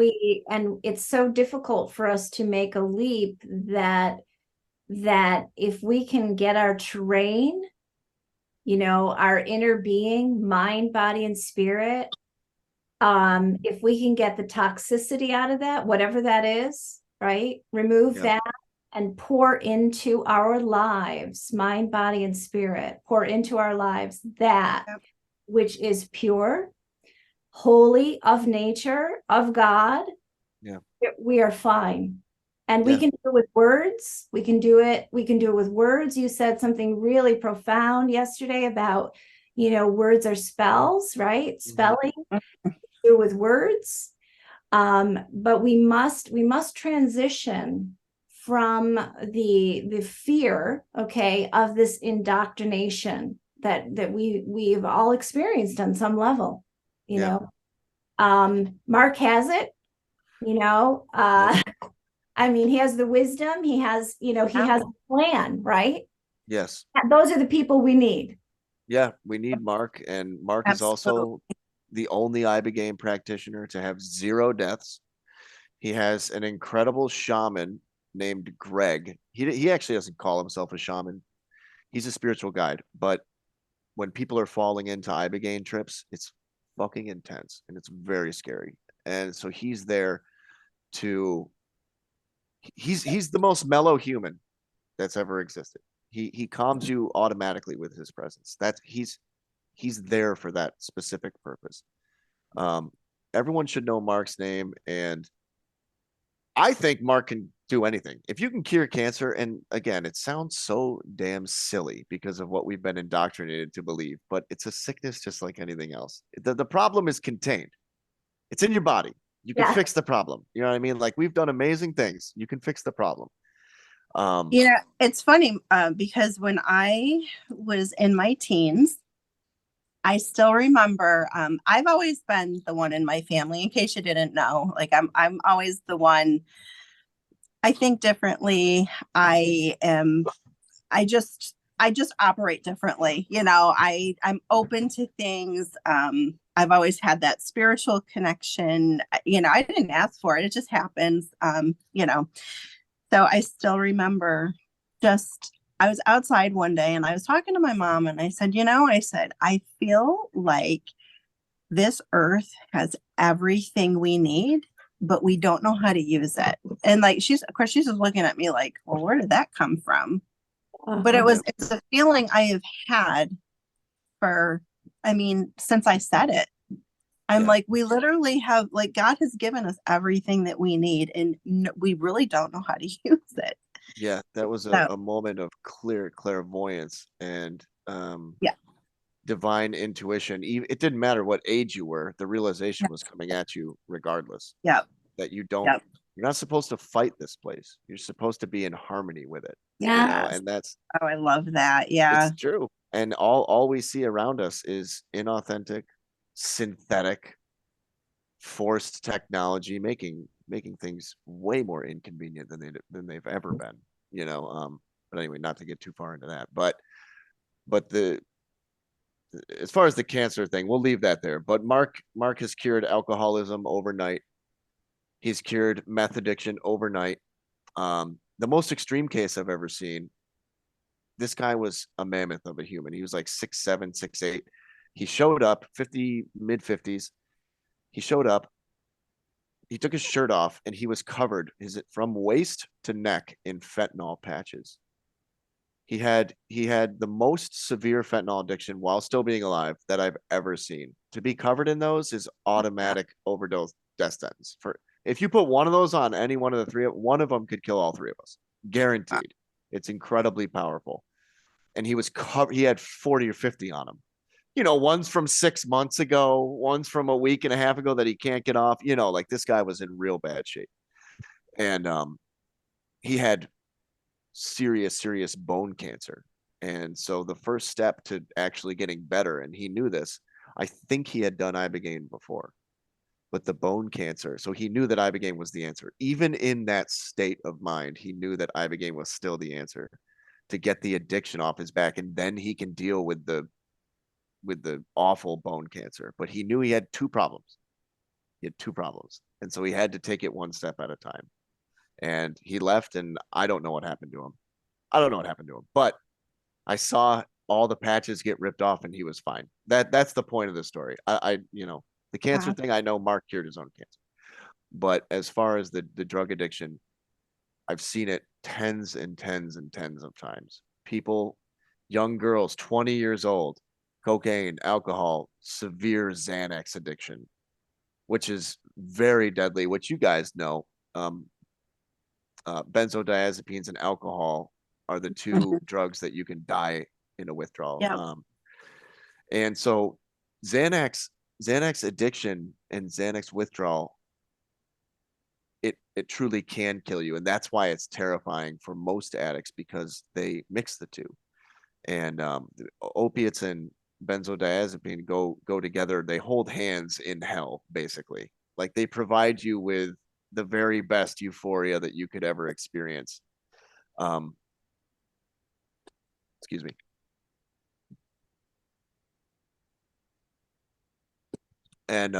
it's so difficult for us to make a leap that if we can get our terrain, our inner being, mind, body, and spirit, if we can get the toxicity out of that, whatever that is, right? Remove that, and pour into our lives, mind, body, and spirit, pour into our lives that which is pure, holy, of nature, of God, we are fine. And we can do it with words. We can do it with words. You said something really profound yesterday about, words are spells, right? Spelling. Do with words. But we must transition from the fear, okay, of this indoctrination that we've all experienced on some level, you know. Mark has it, I mean, he has the wisdom, he has a plan, right? Yes. Those are the people we need. Yeah, we need Mark, and Mark is also the only ibogaine practitioner to have 0 deaths. He has an incredible shaman named Greg. He actually doesn't call himself a shaman. He's a spiritual guide, but when people are falling into ibogaine trips, it's fucking intense and it's very scary. And so he's there to he's the most mellow human that's ever existed. He calms you automatically with his presence. He's there for that specific purpose. Everyone should know Mark's name, and I think Mark can do anything. If you can cure cancer, and again, it sounds so damn silly because of what we've been indoctrinated to believe, but it's a sickness just like anything else. The problem is contained. It's in your body. You can fix the problem. You know what I mean? Like, we've done amazing things. You can fix the problem. It's funny because when I was in my teens, I still remember, I've always been the one in my family, in case you didn't know, like I'm always the one. I think differently. I just operate differently. I'm open to things. I've always had that spiritual connection. I didn't ask for it. It just happens. So I still remember I was outside one day and I was talking to my mom and I said, I feel like this earth has everything we need, but we don't know how to use it. And like, she's just looking at me like, well, where did that come from? But it's a feeling I have had since I said it. I'm like, we literally have, like, God has given us everything that we need, and we really don't know how to use it. Yeah, that was a moment of clairvoyance and divine intuition. It didn't matter what age you were, the realization was coming at you regardless. Yeah. That you're not supposed to fight this place. You're supposed to be in harmony with it. Yeah. And that's I love that. Yeah. It's true. And all we see around us is inauthentic, synthetic, forced technology making things way more inconvenient than they've ever been. But anyway, not to get too far into that. But as far as the cancer thing, we'll leave that there. But Mark has cured alcoholism overnight. He's cured meth addiction overnight. The most extreme case I've ever seen, this guy was a mammoth of a human. He was like 6'7", 6'8". He showed up, mid-50s. He showed up. He took his shirt off and he was covered from waist to neck in fentanyl patches. He had the most severe fentanyl addiction while still being alive that I've ever seen. To be covered in those is automatic overdose death sentence. If you put one of those on any one of the three, one of them could kill all three of us. Guaranteed. It's incredibly powerful. And he was covered. He had 40 or 50 on him. One's from 6 months ago, one's from a week and a half ago that he can't get off. Like, this guy was in real bad shape. And he had serious bone cancer. And so the first step to actually getting better, and he knew this, I think he had done ibogaine before, but the bone cancer. So he knew that ibogaine was the answer. Even in that state of mind, he knew that ibogaine was still the answer to get the addiction off his back. And then he can deal with the awful bone cancer. But he knew he had two problems. And so he had to take it one step at a time. And he left, and I don't know what happened to him. But I saw all the patches get ripped off and he was fine. That's the point of the story. The cancer thing, I know Mark cured his own cancer. But as far as the drug addiction, I've seen it tens and tens and tens of times. People, young girls, 20 years old, cocaine, alcohol, severe Xanax addiction, which is very deadly, which you guys know. Benzodiazepines and alcohol are the two drugs that you can die in a withdrawal. Yeah. And so Xanax addiction and Xanax withdrawal, it truly can kill you. And that's why it's terrifying for most addicts, because they mix the two. And opiates and benzodiazepine go together. They hold hands in hell, basically. Like, they provide you with the very best euphoria that you could ever experience. Excuse me. And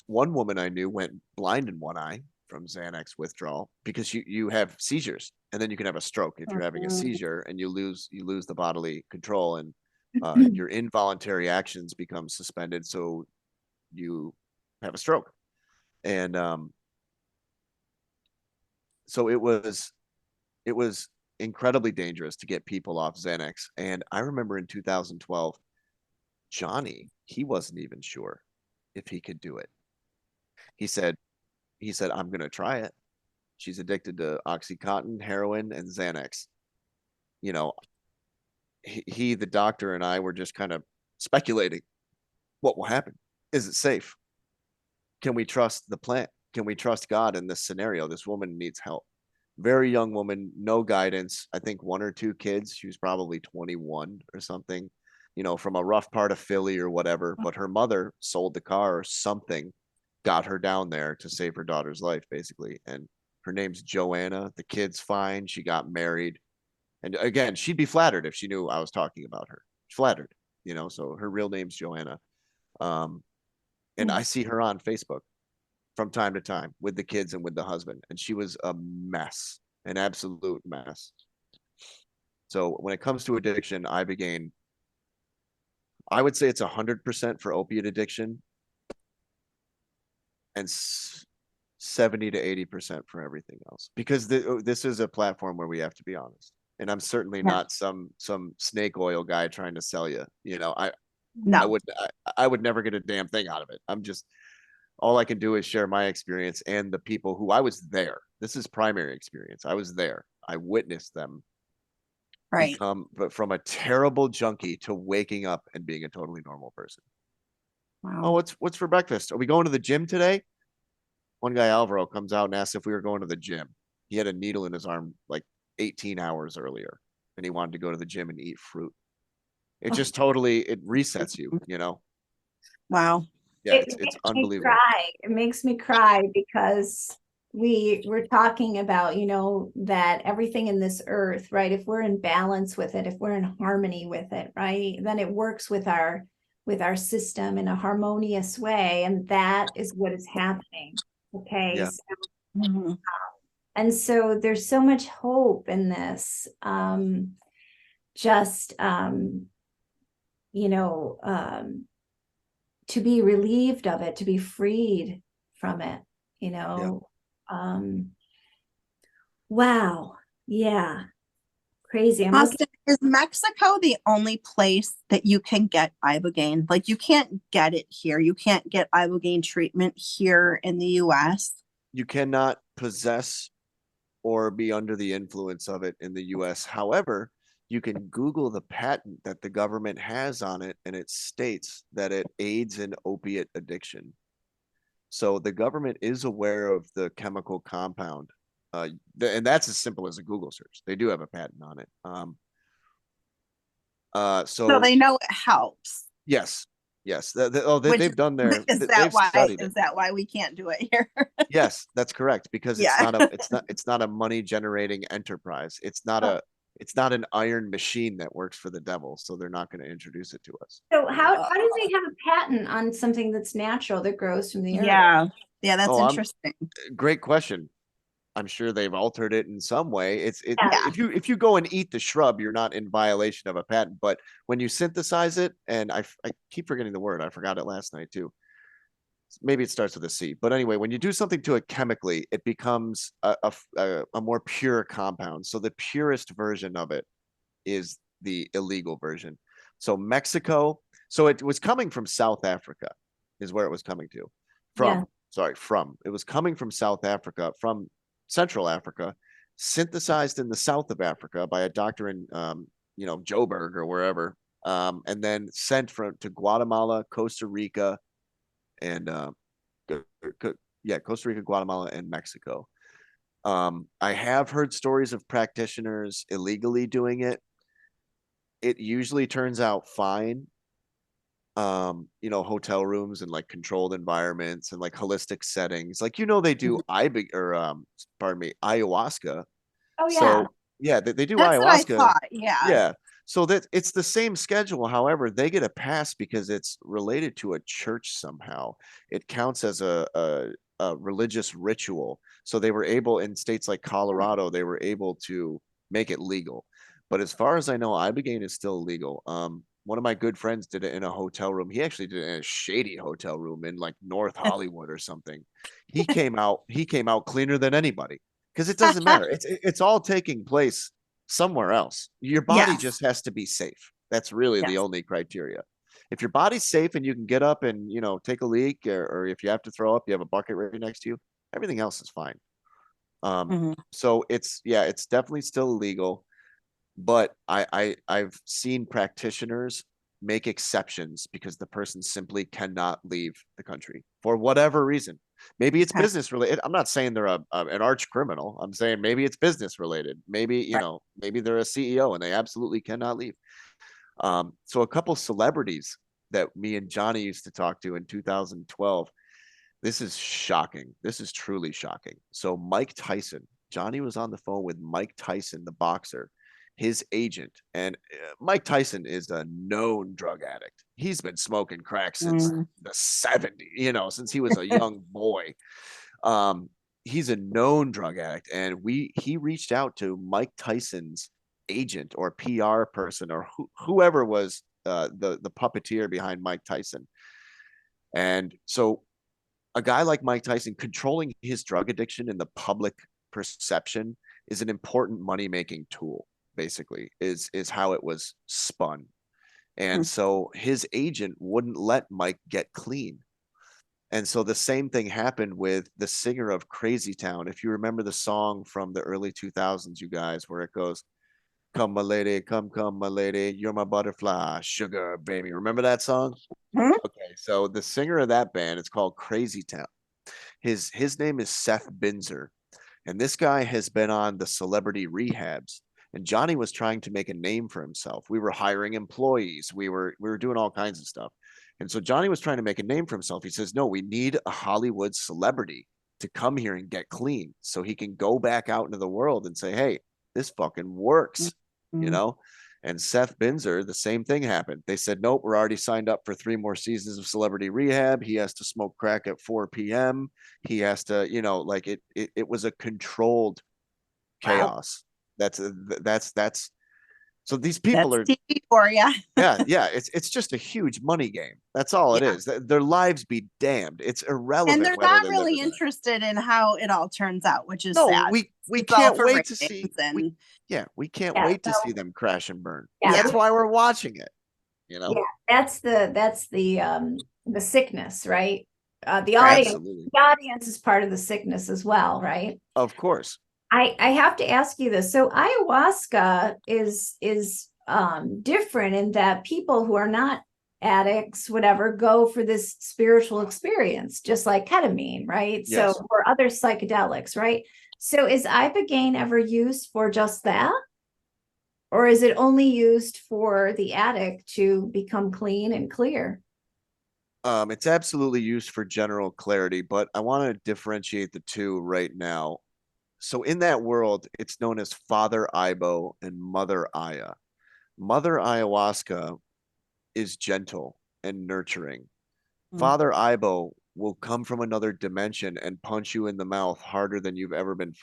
one woman I knew went blind in one eye from Xanax withdrawal, because you have seizures, and then you can have a stroke if you're having a seizure, and you lose the bodily control, and your involuntary actions become suspended, so you have a stroke. And so it was incredibly dangerous to get people off Xanax. And I remember in 2012, Johnny, he wasn't even sure if he could do it. He said, I'm going to try it. She's addicted to Oxycontin, heroin, and Xanax. You know, he, the doctor, and I were just kind of speculating what will happen. Is it safe? Can we trust the plant? Can we trust God in this scenario? This woman needs help. Very young woman, no guidance. I think 1 or 2 kids. She was probably 21 or something, you know, from a rough part of Philly or whatever. But her mother sold the car or something, got her down there to save her daughter's life, basically. And her name's Joanna. The kid's fine. She got married. And again, she'd be flattered if she knew I was talking about her. Flattered, you know, so her real name's Joanna. And I see her on Facebook from time to time with the kids and with the husband. And she was a mess, an absolute mess. So when it comes to addiction, IBOGAINE, I would say it's 100% for opiate addiction and 70 to 80% for everything else. Because this is a platform where we have to be honest. And I'm certainly not some snake oil guy trying to sell you. You know, I would never get a damn thing out of it. I'm just, all I can do is share my experience and the people who I was there. This is primary experience. I was there. I witnessed them become, but from a terrible junkie to waking up and being a totally normal person. Wow. Oh, what's for breakfast? Are we going to the gym today? One guy, Alvaro, comes out and asks if we were going to the gym. He had a needle in his arm like 18 hours earlier, and he wanted to go to the gym and eat fruit. It just totally, it resets you, you know? Wow. Yeah, it's unbelievable. It makes me cry because we're talking about, you know, that everything in this earth, right? If we're in balance with it, if we're in harmony with it, right, then it works with our system in a harmonious way. And that is what is happening. Okay. Yeah. So, and so there's so much hope in this. You know, to be relieved of it, to be freed from it, you know. Wow. Yeah. Crazy. Austin, is Mexico the only place that you can get ibogaine? Like, you can't get it here. You can't get ibogaine treatment here in the US. You cannot possess or be under the influence of it in the US. However, you can Google the patent that the government has on it, and it states that it aids in opiate addiction. So the government is aware of the chemical compound, and that's as simple as a Google search. They do have a patent on it. So they know it helps. Yes. They've done their. Is that why we can't do it here? Yes, that's correct, because it's not a money generating enterprise. It's not an iron machine that works for the devil, so they're not going to introduce it to us. So how do they have a patent on something that's natural, that grows from the earth? Yeah, that's interesting. Great question. I'm sure they've altered it in some way. If you go and eat the shrub, you're not in violation of a patent. But when you synthesize it, and I keep forgetting the word, I forgot it last night too. maybe it starts with a C, but anyway, when you do something to it chemically, it becomes a more pure compound. So the purest version of it is the illegal version. So Mexico, so it was coming from South Africa, is where it was coming to. Yeah. It was coming from South Africa, from Central Africa, synthesized in the south of Africa by a doctor in, Joburg or wherever, and then sent to Guatemala, Costa Rica, and Costa Rica, Guatemala, and Mexico. I have heard stories of practitioners illegally doing it. It usually turns out fine. Hotel rooms and like controlled environments and like holistic settings. Like, they do ayahuasca. Oh yeah. So yeah, they do That's what I ayahuasca. thought. Yeah. Yeah. So that it's the same schedule. However, they get a pass because it's related to a church somehow. It counts as a religious ritual. So they were able, in states like Colorado, they were able to make it legal. But as far as I know, ibogaine is still illegal. One of my good friends did it in a hotel room. He actually did it in a shady hotel room in like North Hollywood or something. He came out cleaner than anybody, because it doesn't matter. It's all taking place somewhere else. Your body Yes. just has to be safe. That's really the Yes. only criteria. If your body's safe and you can get up and, take a leak, or if you have to throw up, you have a bucket right next to you, everything else is fine. So it's definitely still illegal, but I've seen practitioners make exceptions because the person simply cannot leave the country for whatever reason. Maybe it's Okay. business related. I'm not saying they're an arch criminal. I'm saying maybe it's business related. Maybe, Right. maybe they're a CEO and they absolutely cannot leave. So a couple celebrities that me and Johnny used to talk to in 2012. This is shocking. This is truly shocking. So Mike Tyson, Johnny was on the phone with Mike Tyson, the boxer, his agent. And Mike Tyson is a known drug addict. He's been smoking crack since the 70s, since he was a young boy. He's a known drug addict. And he reached out to Mike Tyson's agent or PR person, or whoever was the puppeteer behind Mike Tyson. And so a guy like Mike Tyson, controlling his drug addiction in the public perception is an important money-making tool, basically, is how it was spun. And so his agent wouldn't let Mike get clean. And so the same thing happened with the singer of Crazy Town. If you remember the song from the early 2000s, you guys, where it goes, "Come, my lady, come, my lady, you're my butterfly, sugar baby." Remember that song? Okay, so the singer of that band, it's called Crazy Town. His name is Seth Binzer, and this guy has been on the celebrity rehabs. And Johnny was trying to make a name for himself. We were hiring employees. We were doing all kinds of stuff. And so Johnny was trying to make a name for himself. He says, "No, we need a Hollywood celebrity to come here and get clean so he can go back out into the world and say, hey, this fucking works." And Seth Binzer, the same thing happened. They said, "Nope, we're already signed up for 3 more seasons of celebrity rehab. He has to smoke crack at 4 p.m. He has to, like it was a controlled chaos. That's so these people That's are TV for you. yeah, it's just a huge money game. That's all it is. Their lives be damned. It's irrelevant. And they're whether not they live really or die. interested in how it all turns out, which is No, sad. we It's all can't for wait to see. ratings We can't Yeah, wait to so- see them crash and burn. Yeah, That's why we're watching it. Yeah, that's the sickness, right? The audience, Absolutely. the audience is part of the sickness as well, right? Of course. I have to ask you this. So ayahuasca is different in that people who are not addicts, whatever, go for this spiritual experience, just like ketamine, right? Yes. So or other psychedelics, right? So is ibogaine ever used for just that? Or is it only used for the addict to become clean and clear? It's absolutely used for general clarity, but I want to differentiate the two right now. So in that world, it's known as Father Ibo and Mother Aya. Mother Ayahuasca is gentle and nurturing. Father Ibo will come from another dimension and punch you in the mouth harder than you've ever been,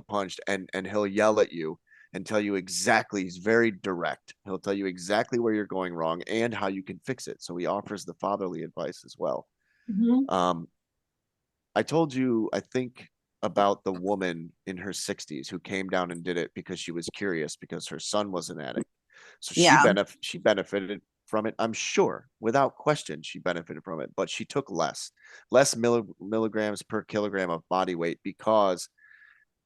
punched, and he'll yell at you and tell you exactly. He's very direct. He'll tell you exactly where you're going wrong and how you can fix it. So he offers the fatherly advice as well. Mhm. I told you, I think, about the woman in her 60s who came down and did it because she was curious because her son was an addict. So Yeah. she benefited from it. I'm sure, without question, she benefited from it, but she took less milligrams per kilogram of body weight because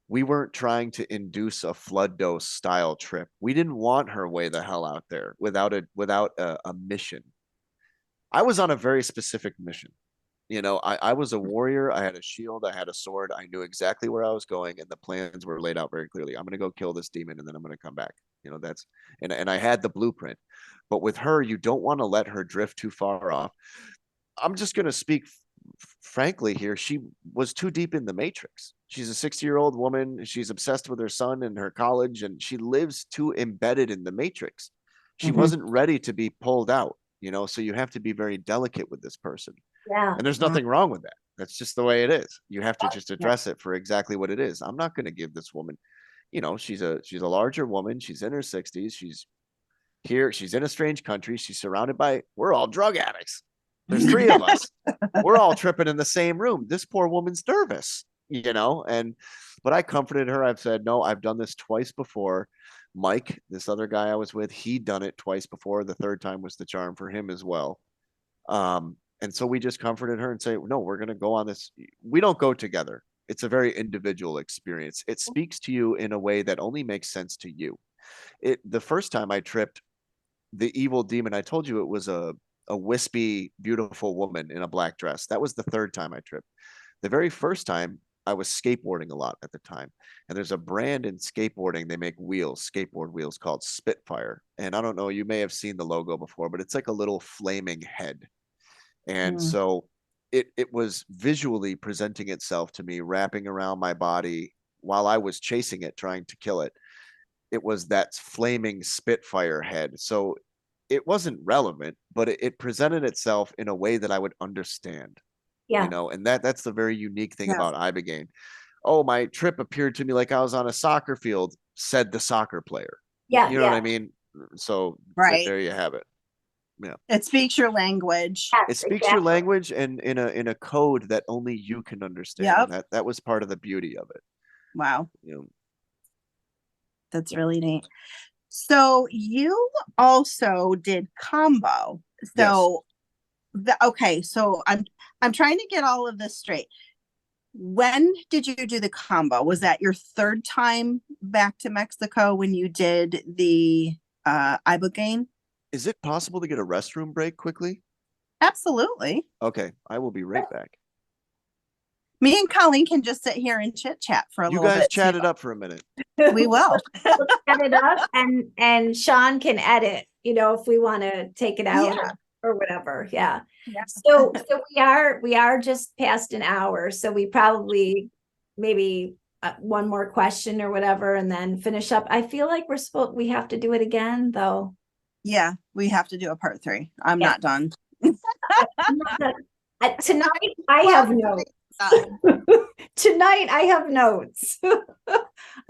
we weren't trying to induce a flood dose style trip. We didn't want her way the hell out there without a mission. I was on a very specific mission. I was a warrior. I had a shield. I had a sword. I knew exactly where I was going, and the plans were laid out very clearly. I'm going to go kill this demon, and then I'm going to come back. That's and I had the blueprint. But with her, you don't want to let her drift too far off. I'm just going to speak frankly here. She was too deep in the matrix. She's a 60-year-old woman. She's obsessed with her son and her college, and she lives too embedded in the matrix. She wasn't ready to be pulled out. So you have to be very delicate with this person. Yeah. And there's nothing wrong with that. That's just the way it is. You have to just address it for exactly what it is. I'm not going to give this woman, she's a larger woman. She's in her 60s. She's here. She's in a strange country. She's surrounded by, we're all drug addicts. There's three of us. We're all tripping in the same room. This poor woman's nervous, but I comforted her. I've said, no, I've done this twice before. Mike, this other guy I was with, he'd done it twice before. The third time was the charm for him as well. And so we just comforted her and say, no, we're going to go on this. We don't go together. It's a very individual experience. It speaks to you in a way that only makes sense to you. The first time I tripped, the evil demon, I told you it was a wispy, beautiful woman in a black dress. That was the third time I tripped. The very first time, I was skateboarding a lot at the time. And there's a brand in skateboarding. They make skateboard wheels called Spitfire. And I don't know, you may have seen the logo before, but it's like a little flaming head. And so it was visually presenting itself to me, wrapping around my body while I was chasing it, trying to kill it. It was that flaming Spitfire head. So it wasn't relevant, but it presented itself in a way that I would understand. Yeah. And that's the very unique thing about IBOGAINE. Oh, my trip appeared to me like I was on a soccer field, said the soccer player. Yeah. You know what I mean? So there you have it. Yeah. It speaks your language. Yes, It speaks your language and in a code that only you can understand. Yep. That was part of the beauty of it. Wow. That's really neat. So you also did combo. So okay, so I'm trying to get all of this straight. When did you do the combo? Was that your third time back to Mexico when you did the ibogaine? Is it possible to get a restroom break quickly? Absolutely. Okay, I will be right back. Me and Colleen can just sit here and chit chat for a little bit. You guys chat it up for a minute. We will. We'll set it up and Sean can edit, if we want to take it out or whatever. Yeah. So we are just past an hour. So we probably maybe one more question or whatever, and then finish up. I feel like we have to do it again though. Yeah, we have to do a part 3. I'm not done. Tonight I have notes. Tonight I have notes.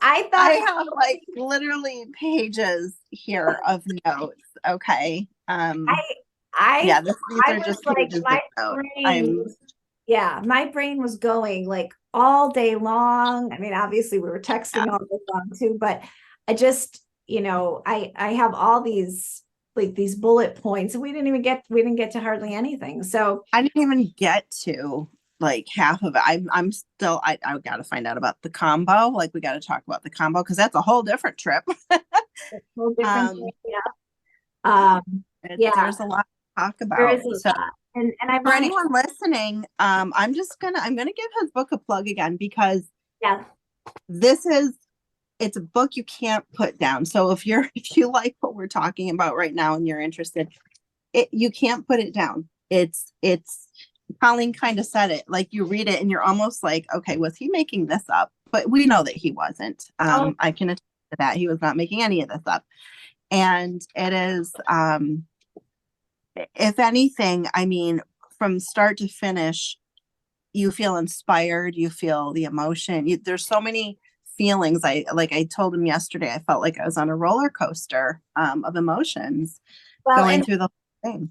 I have like literally pages here of notes. Okay. These are just pages my brain was going like all day long. I mean, obviously we were texting all day long too, but I just, I have all these bullet points, and we didn't get to hardly anything. So I didn't even get to like half of it. I'm still, I got to find out about the combo. Like we got to talk about the combo because that's a whole different trip. There's a lot to talk about. And for anyone listening, I'm gonna give his book a plug again because it's a book you can't put down. So if you like what we're talking about right now and you're interested, you can't put it down. It's Colleen kind of said it, like you read it and you're almost like, okay, was he making this up? But we know that he wasn't. I can attest to that. He was not making any of this up. And it is, if anything, I mean, from start to finish, you feel inspired, you feel the emotion. There's so many feelings. I told him yesterday, I felt like I was on a roller coaster of emotions going through the whole thing.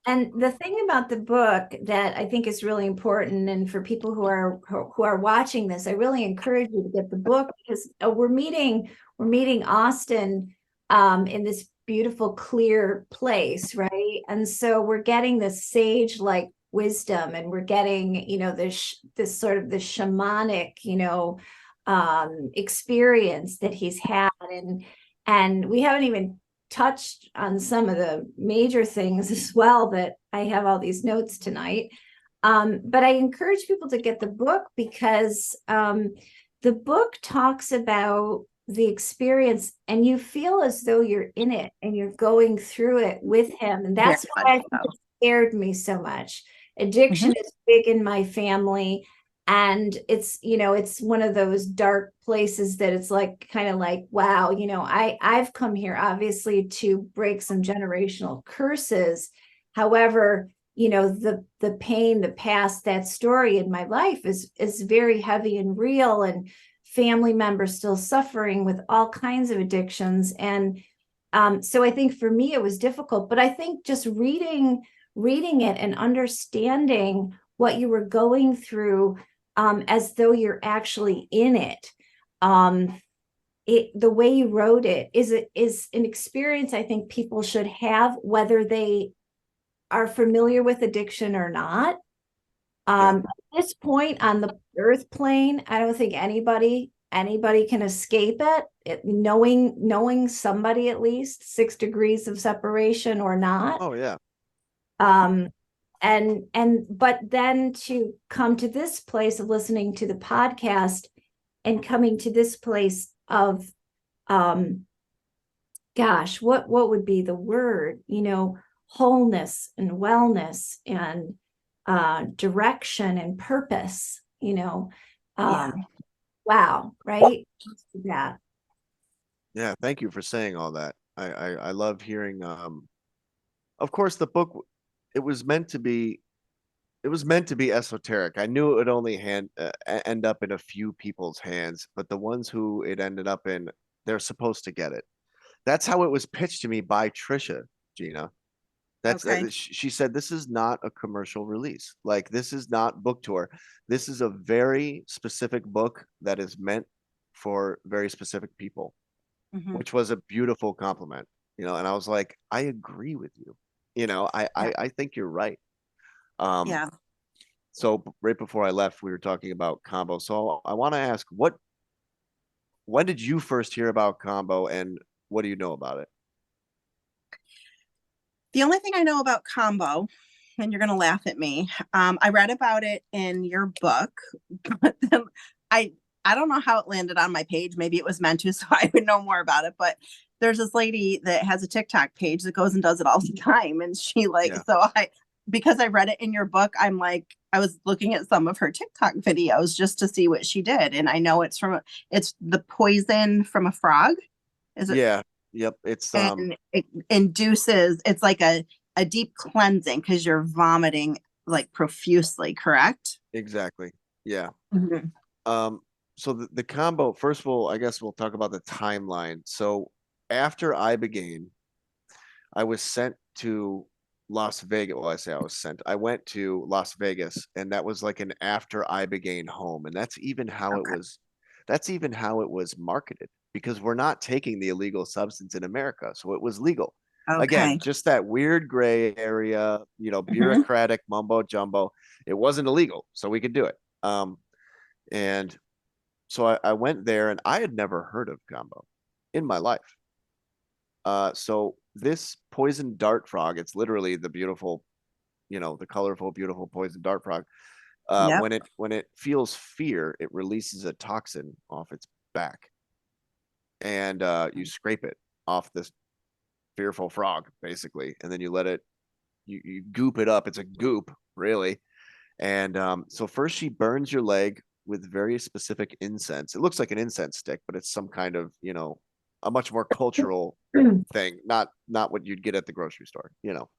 And the thing about the book that I think is really important, and for people who are watching this, I really encourage you to get the book, because we're meeting Austin in this beautiful, clear place, right? And so we're getting this sage-like wisdom, and we're getting, you know, this sort of the shamanic, you know, experience that he's had, and we haven't even touched on some of the major things as well, that I have all these notes tonight. But I encourage people to get the book, because the book talks about the experience, and you feel as though you're in it and you're going through it with him. And that's Very why I much think so. it scared me so much. Addiction is big in my family. And it's, you know, it's one of those dark places that it's like, kind of like, wow, you know, I've come here obviously to break some generational curses. However, you know, the pain, the past, that story in my life is very heavy and real, and family members still suffering with all kinds of addictions. And so I think for me it was difficult, but I think just reading it and understanding what you were going through, as though you're actually in it. The way you wrote it is an experience I think people should have, whether they are familiar with addiction or not. At this point on the earth plane, I don't think anybody can escape it, knowing somebody, at least 6 degrees of separation or not. Oh yeah. Um, but then to come to this place of listening to the podcast, and coming to this place of, gosh, what would be the word, you know, wholeness and wellness, and direction and purpose, you know. Yeah. Wow, right? Yeah. Yeah, thank you for saying all that. I love hearing of course the book, it was meant to be esoteric. I knew it would only end up in a few people's hands, but the ones who it ended up in, they're supposed to get it. That's how it was pitched to me by Trisha, Gina. Okay. She said this is not a commercial release. Like, this is not book tour. This is a very specific book that is meant for very specific people, Mhm. which was a beautiful compliment, you know. And I was like, I agree with you. You know, I think you're right. Um, Yeah. so right before I left, we were talking about Combo. So I want to ask, when did you first hear about Combo, and what do you know about it? The only thing I know about Combo, and you're gonna laugh at me, I read about it in your book, but then I I don't know how it landed on my page. Maybe it was meant to, so I would know more about it. But there's this lady that has a TikTok page that goes and does it all the time, and she like, Yeah. so I, because I read it in your book, I'm like, I was looking at some of her TikTok videos just to see what she did, and I know it's the poison from a frog. Is it? Yeah. Yep. It's And it induces, it's like a deep cleansing because you're vomiting like profusely, correct? exactly. Yeah. Mhm. Um, so the combo, first of all, I guess we'll talk about the timeline. So after IBOGAINE, I was sent to Las Vegas. Well, I say I was sent. I went to Las Vegas, and that was like an after IBOGAINE home, and Okay. that's even how it was marketed, because we're not taking the illegal substance in America, so it was legal. Again, Okay. just that weird gray area, you know, Mhm. bureaucratic mumbo jumbo. It wasn't illegal, so we could do it. And so I went there, and I had never heard of Combo in my life. So this poison dart frog, it's literally the beautiful, you know, the colorful, beautiful poison dart frog. Yep. When it feels fear, it releases a toxin off its back, and you scrape it off this fearful frog, basically, and then you let it, you goop it up. It's a goop, really. And so first she burns your leg with very specific incense. It looks like an incense stick, but it's some kind of, you know, a much more cultural thing, not what you'd get at the grocery store, you know.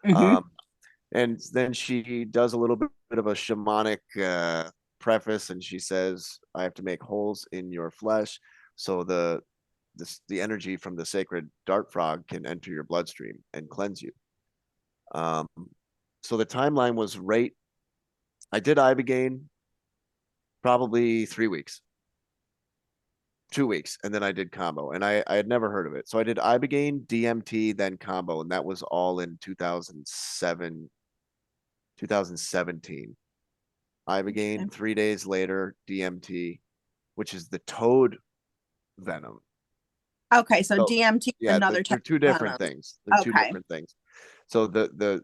Mhm. Um, and then she does a little bit of a shamanic preface, and she says, I have to make holes in your flesh so the energy from the sacred dart frog can enter your bloodstream and cleanse you. Um, so the timeline was right. I did ibogaine probably 3 weeks, 2 weeks, and then I did combo, and I had never heard of it. So I did ibogaine, DMT, then combo, and that was all in 2007, 2017. Ibogaine, 3 days later, DMT, which is the toad venom. Okay, so DMT is Yeah, another they're type two of different venom. things. They're two Okay. different things. So the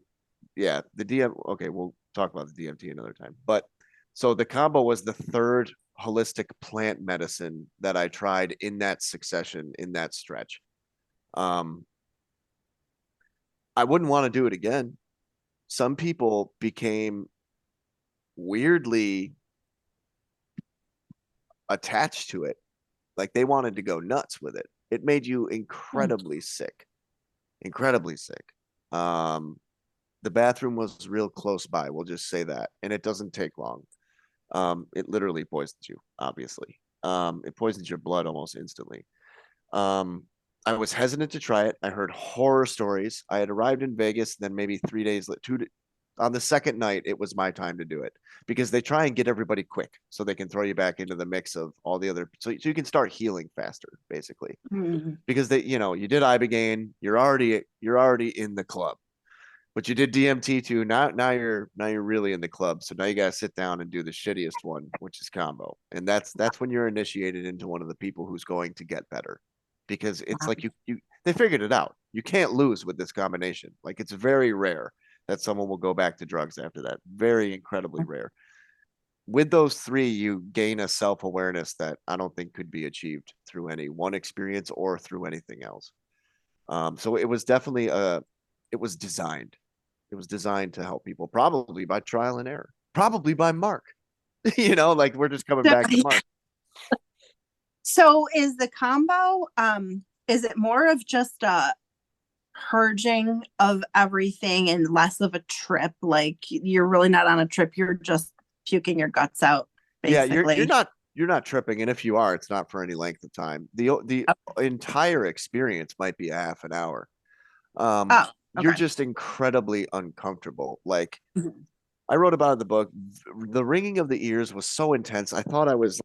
DM, okay, we'll talk about the DMT another time. But so the combo was the third holistic plant medicine that I tried in that succession, in that stretch. I wouldn't want to do it again. Some people became weirdly attached to it. Like they wanted to go nuts with it. It made you incredibly sick. Incredibly sick. The bathroom was real close by, we'll just say that. And it doesn't take long. It literally poisons you, obviously. It poisons your blood almost instantly. I was hesitant to try it. I heard horror stories. I had arrived in Vegas, then maybe 3 days on the second night, it was my time to do it because they try and get everybody quick so they can throw you back into the mix of all the other, so you can start healing faster, basically. Because they, you did ibogaine, you're already in the club, but you did DMT too. Now you're really in the club. So now you gotta sit down and do the shittiest one, which is combo, and that's when you're initiated into one of the people who's going to get better, because it's like they figured it out. You can't lose with this combination. Like it's very rare that someone will go back to drugs after that. Very incredibly rare. With those three, you gain a self-awareness that I don't think could be achieved through any one experience or through anything else. So it was definitely it was designed. It was designed to help people, probably by trial and error, probably by Mark. Like we're just coming back to Mark. So is the combo, is it more of just a purging of everything and less of a trip? Like you're really not on a trip, you're just puking your guts out, basically. Yeah, you're not tripping, and if you are, it's not for any length of time. The entire experience might be a half an hour. You're just incredibly uncomfortable. Like I wrote about it in the book. The ringing of the ears was so intense. I thought I was.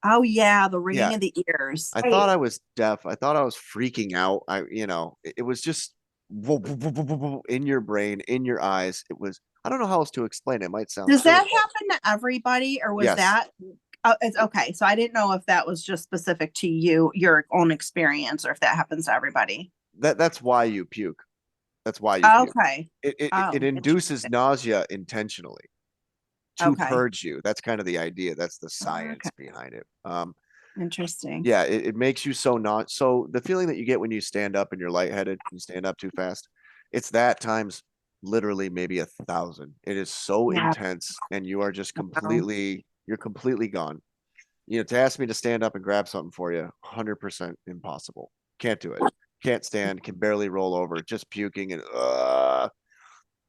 Oh yeah, the ringing of the ears. I thought I was deaf. I thought I was freaking out. It was just in your brain, in your eyes. It was. I don't know how else to explain it. It might sound. Does that happen to everybody, or was that? It's okay. So I didn't know if that was just specific to you, your own experience, or if that happens to everybody. That's why you puke. That's why you puke. Okay. It induces nausea intentionally to purge you. That's kind of the idea. That's the science behind it. Interesting. Yeah, it makes you so the feeling that you get when you stand up and you're lightheaded, you stand up too fast, it's that times literally maybe 1,000. It is so intense, and you are just completely gone. To ask me to stand up and grab something for you, 100% impossible. Can't do it. Can't stand, can barely roll over, just puking and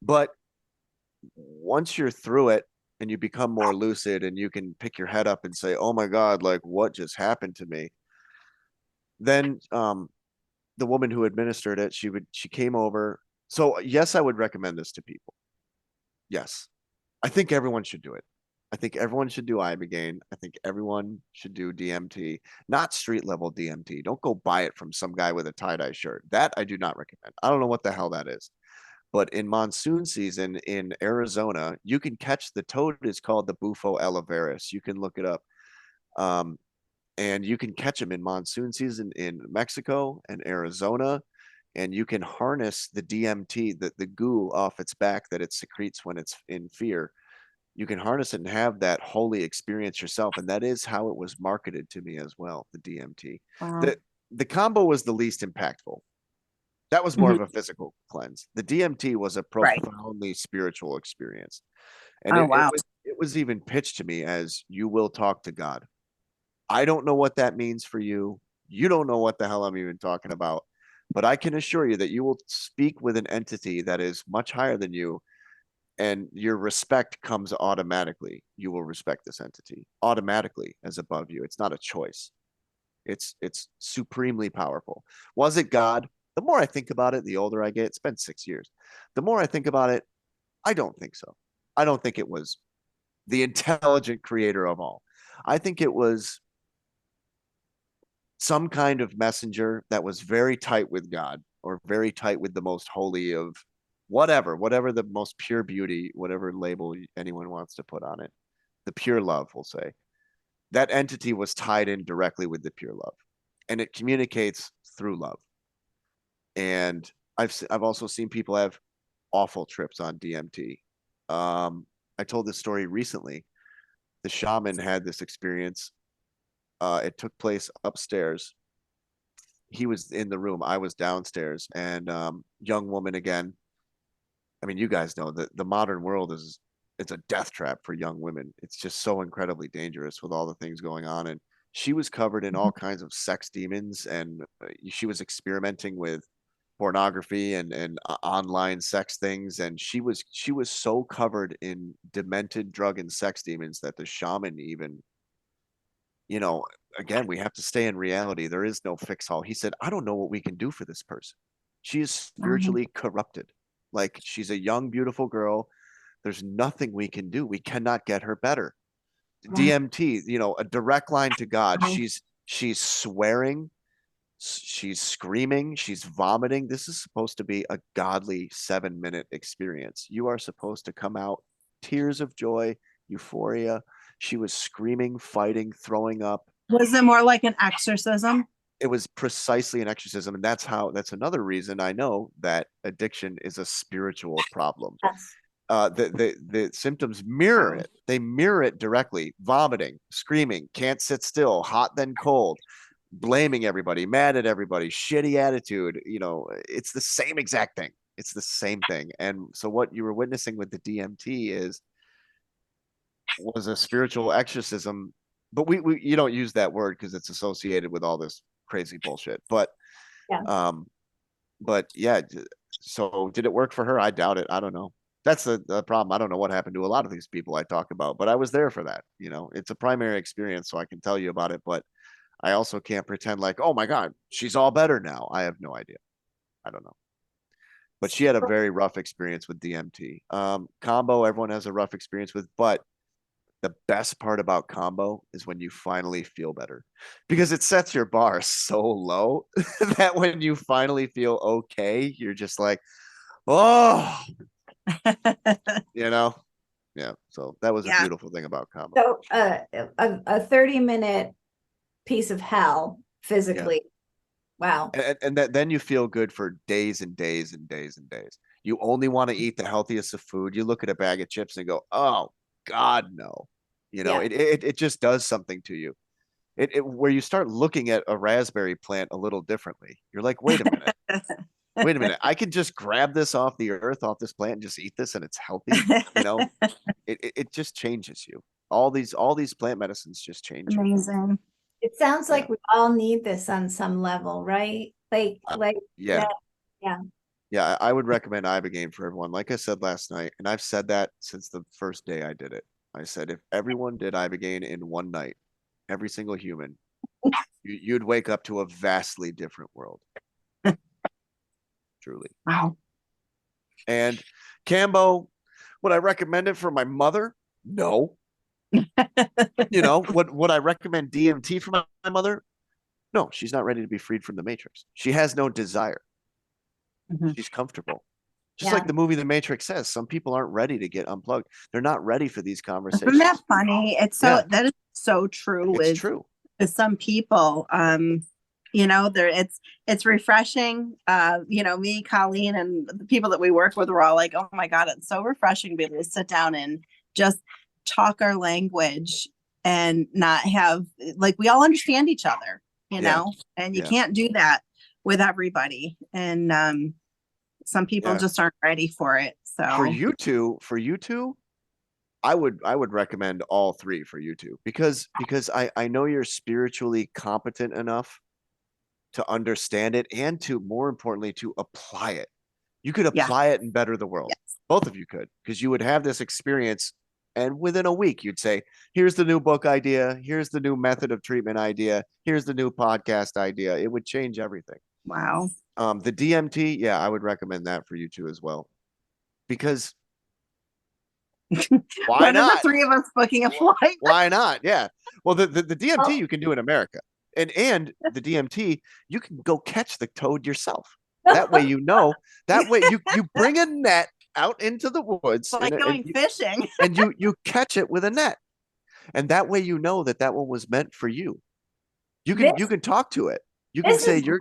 but once you're through it and you become more lucid and you can pick your head up and say, oh my God, like what just happened to me? Then the woman who administered it, she came over. So yes, I would recommend this to people. Yes. I think everyone should do it. I think everyone should do ibogaine. I think everyone should do DMT, not street level DMT. Don't go buy it from some guy with a tie-dye shirt. That I do not recommend. I don't know what the hell that is. But in monsoon season in Arizona, you can catch the toad is called the Bufo alliveris. You can look it up. And you can catch them in monsoon season in Mexico and Arizona. And you can harness the DMT, the goo off its back that it secretes when it's in fear. You can harness it and have that holy experience yourself. And that is how it was marketed to me as well, the DMT. Wow. The combo was the least impactful. That was more of a physical cleanse. The DMT was a profoundly spiritual experience. And it was even pitched to me as you will talk to God. I don't know what that means for you. You don't know what the hell I'm even talking about. But I can assure you that you will speak with an entity that is much higher than you, and your respect comes automatically. You will respect this entity automatically as above you. It's not a choice. It's supremely powerful. Was it God? The more I think about it, the older I get. It's been 6 years. The more I think about it, I don't think so. I don't think it was the intelligent creator of all. I think it was some kind of messenger that was very tight with God, or very tight with the most holy of whatever the most pure beauty, whatever label anyone wants to put on it, the pure love, we'll say. That entity was tied in directly with the pure love, and it communicates through love. And I've also seen people have awful trips on DMT. I told this story recently. The shaman had this experience. It took place upstairs. He was in the room. I was downstairs, and young woman again. I mean, you guys know that the modern world it's a death trap for young women. It's just so incredibly dangerous with all the things going on. And she was covered in all kinds of sex demons, and she was experimenting with pornography and online sex things. And she was so covered in demented drug and sex demons that the shaman even, again, we have to stay in reality. There is no fix all. He said, I don't know what we can do for this person. She is spiritually corrupted. Like, she's a young, beautiful girl. There's nothing we can do. We cannot get her better. DMT, a direct line to God. She's swearing, she's screaming, she's vomiting. This is supposed to be a godly 7-minute experience. You are supposed to come out tears of joy, euphoria. She was screaming, fighting, throwing up. Was it more like an exorcism? It was precisely an exorcism. And that's another reason I know that addiction is a spiritual problem. Yes. The symptoms mirror it. They mirror it directly. Vomiting, screaming, can't sit still, hot then cold, blaming everybody, mad at everybody, shitty attitude. It's the same exact thing. It's the same thing. And so what you were witnessing with the DMT was a spiritual exorcism. But we you don't use that word because it's associated with all this crazy bullshit. But yeah. So did it work for her? I doubt it. I don't know. That's the problem. I don't know what happened to a lot of these people I talk about, but I was there for that. It's a primary experience, so I can tell you about it, but I also can't pretend like, oh my God, she's all better now. I have no idea. I don't know. But she had a very rough experience with DMT. Combo, everyone has a rough experience with, but the best part about combo is when you finally feel better, because it sets your bar so low that when you finally feel okay, you're just like, oh, yeah. So that was a beautiful thing about combo. So a 30-minute piece of hell physically. Wow. And then you feel good for days and days and days and days. You only want to eat the healthiest of food. You look at a bag of chips and go, oh God, no. It just does something to you. Where you start looking at a raspberry plant a little differently. You're like, wait a minute, I can just grab this off the earth, off this plant, and just eat this, and it's healthy. It just changes you. All these plant medicines just change you. Amazing. It sounds like we all need this on some level, right? Yeah. I would recommend ibogaine for everyone. Like I said last night, and I've said that since the first day I did it. I said, if everyone did ibogaine in one night, every single human, you'd wake up to a vastly different world. Truly. Wow. And Cambo, would I recommend it for my mother? No. Would I recommend DMT for my mother? No, she's not ready to be freed from the Matrix. She has no desire. She's comfortable. Just like the movie The Matrix says, some people aren't ready to get unplugged. They're not ready for these conversations. Isn't that funny? That is so true. It's true. With some people, it's refreshing. Me, Colleen, and the people that we work with, we're all like, oh my God, it's so refreshing to be able to sit down and just talk our language and not have, like, we all understand each other, and you can't do that with everybody. And some people just aren't ready for it. So for you two, I would recommend all three for you two, because I know you're spiritually competent enough to understand it, and to, more importantly, to apply it. You could apply it and better the world. Yes. Both of you could, because you would have this experience, and within a week you'd say, here's the new book idea, here's the new method of treatment idea, here's the new podcast idea. It would change everything. Wow. The DMT, yeah, I would recommend that for you too as well. Because why One of the not? three of us booking a flight. Why not? Yeah. Well, the DMT Oh. you can do in America. And the DMT, you can go catch the toad yourself. That way that way you bring a net out into the woods Like going fishing. and you catch it with a net. And that way that that one was meant for you. You This can talk to it. You can this say is you're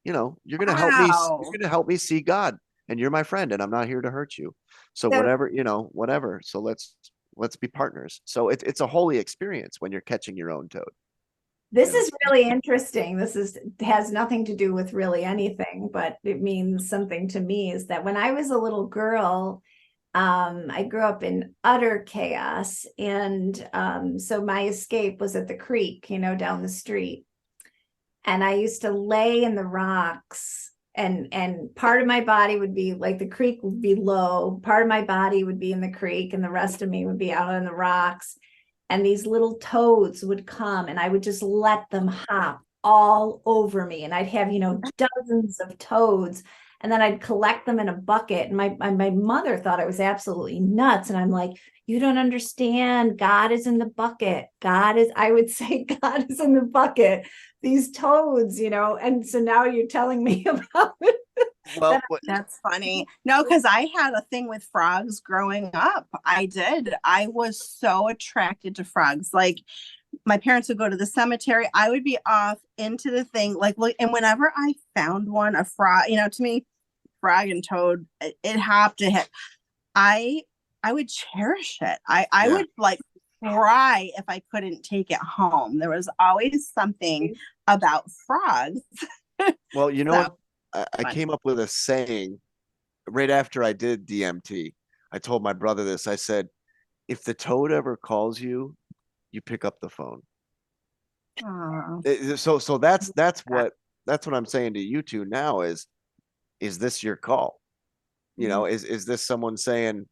gonna help me, Wow. you're gonna help me see God, and you're my friend, and I'm not here to hurt you. So so whatever, whatever. So let's be partners. So it's a holy experience when you're catching your own toad. this You know? is really interesting. This has nothing to do with really anything, but it means something to me. Is that when I was a little girl, I grew up in utter chaos, and so my escape was at the creek, down the street. And I used to lay in the rocks, and part of my body would be like, the creek would be low, part of my body would be in the creek, and the rest of me would be out on the rocks. And these little toads would come, and I would just let them hop all over me, and I'd have dozens of toads, and then I'd collect them in a bucket. And my mother thought I was absolutely nuts, and I'm like, you don't understand, God is in the bucket. I would say, God is in the bucket. These toads, and so now you're telling me about it. Well, That's funny. No, because I had a thing with frogs growing up. I did. I was so attracted to frogs. Like, my parents would go to the cemetery. I would be off into the thing, like, look, and whenever I found one, a frog, to me, frog and toad, it hopped a hit. I would cherish it. I would like cry if I couldn't take it home. There was always something about frogs. well, you know So, what? I came up with a saying right after I did DMT. I told my brother this. I said, if the toad ever calls you, you pick up the phone. So that's what I'm saying to you two now is this your call? Is this someone saying,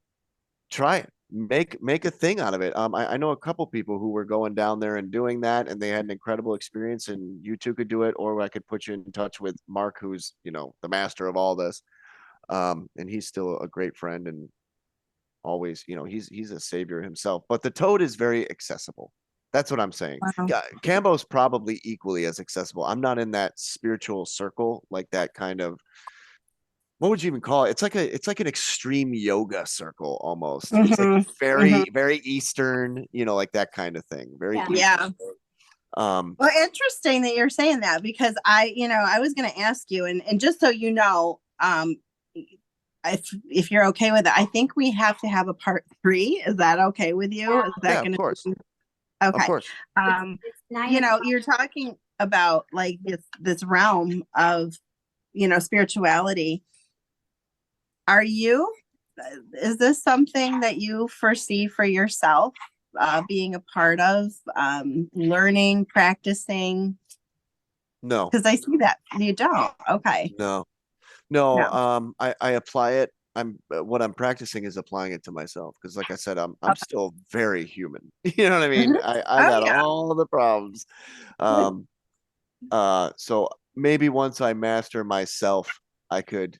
try it, make a thing out of it? I know a couple people who were going down there and doing that, and they had an incredible experience, and you two could do it, or I could put you in touch with Mark, who's the master of all this. And he's still a great friend, and always, he's a savior himself. But the toad is very accessible. That's what I'm saying. wow. Yeah, Cambo's probably equally as accessible. I'm not in that spiritual circle, like that kind of, what would you even call it? It's like an extreme yoga circle almost. It's like Mhm, very, very Eastern, like that kind of thing. Very Yeah. yeah. Um, Well, interesting that you're saying that, because I was going to ask you, and just so you know, if you're okay with it, I think we have to have a part 3. Is that okay with you? Yeah. Is that yeah, going of course. to? Of Okay. course. It's 9 o'clock. You're talking about like this realm of, spirituality. Is this something that you foresee for yourself, being a part of, learning, practicing? No, Because I see that you don't. Okay. no, No. I apply it. What I'm practicing is applying it to myself, because like I said, I'm still very human. You know what I mean? I Oh, got yeah. all the problems. So maybe once I master myself, I could,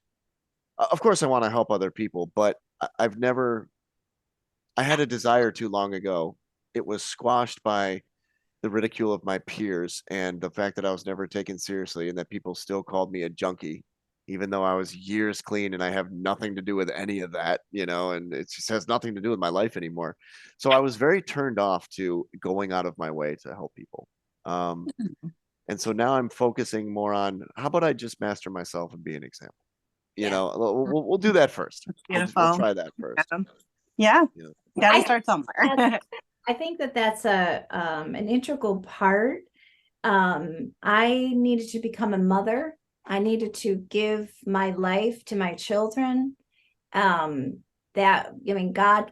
of course I want to help other people, but I've never, I had a desire too long ago. It was squashed by the ridicule of my peers and the fact that I was never taken seriously, and that people still called me a junkie, even though I was years clean and I have nothing to do with any of that, and it just has nothing to do with my life anymore. So I was very turned off to going out of my way to help people. And so now I'm focusing more on, how about I just master myself and be an example? Yeah. We'll do that first. Beautiful. We'll try that first. Yeah. You know. Got to I start somewhere. I think that's an integral part. I needed to become a mother. I needed to give my life to my children. God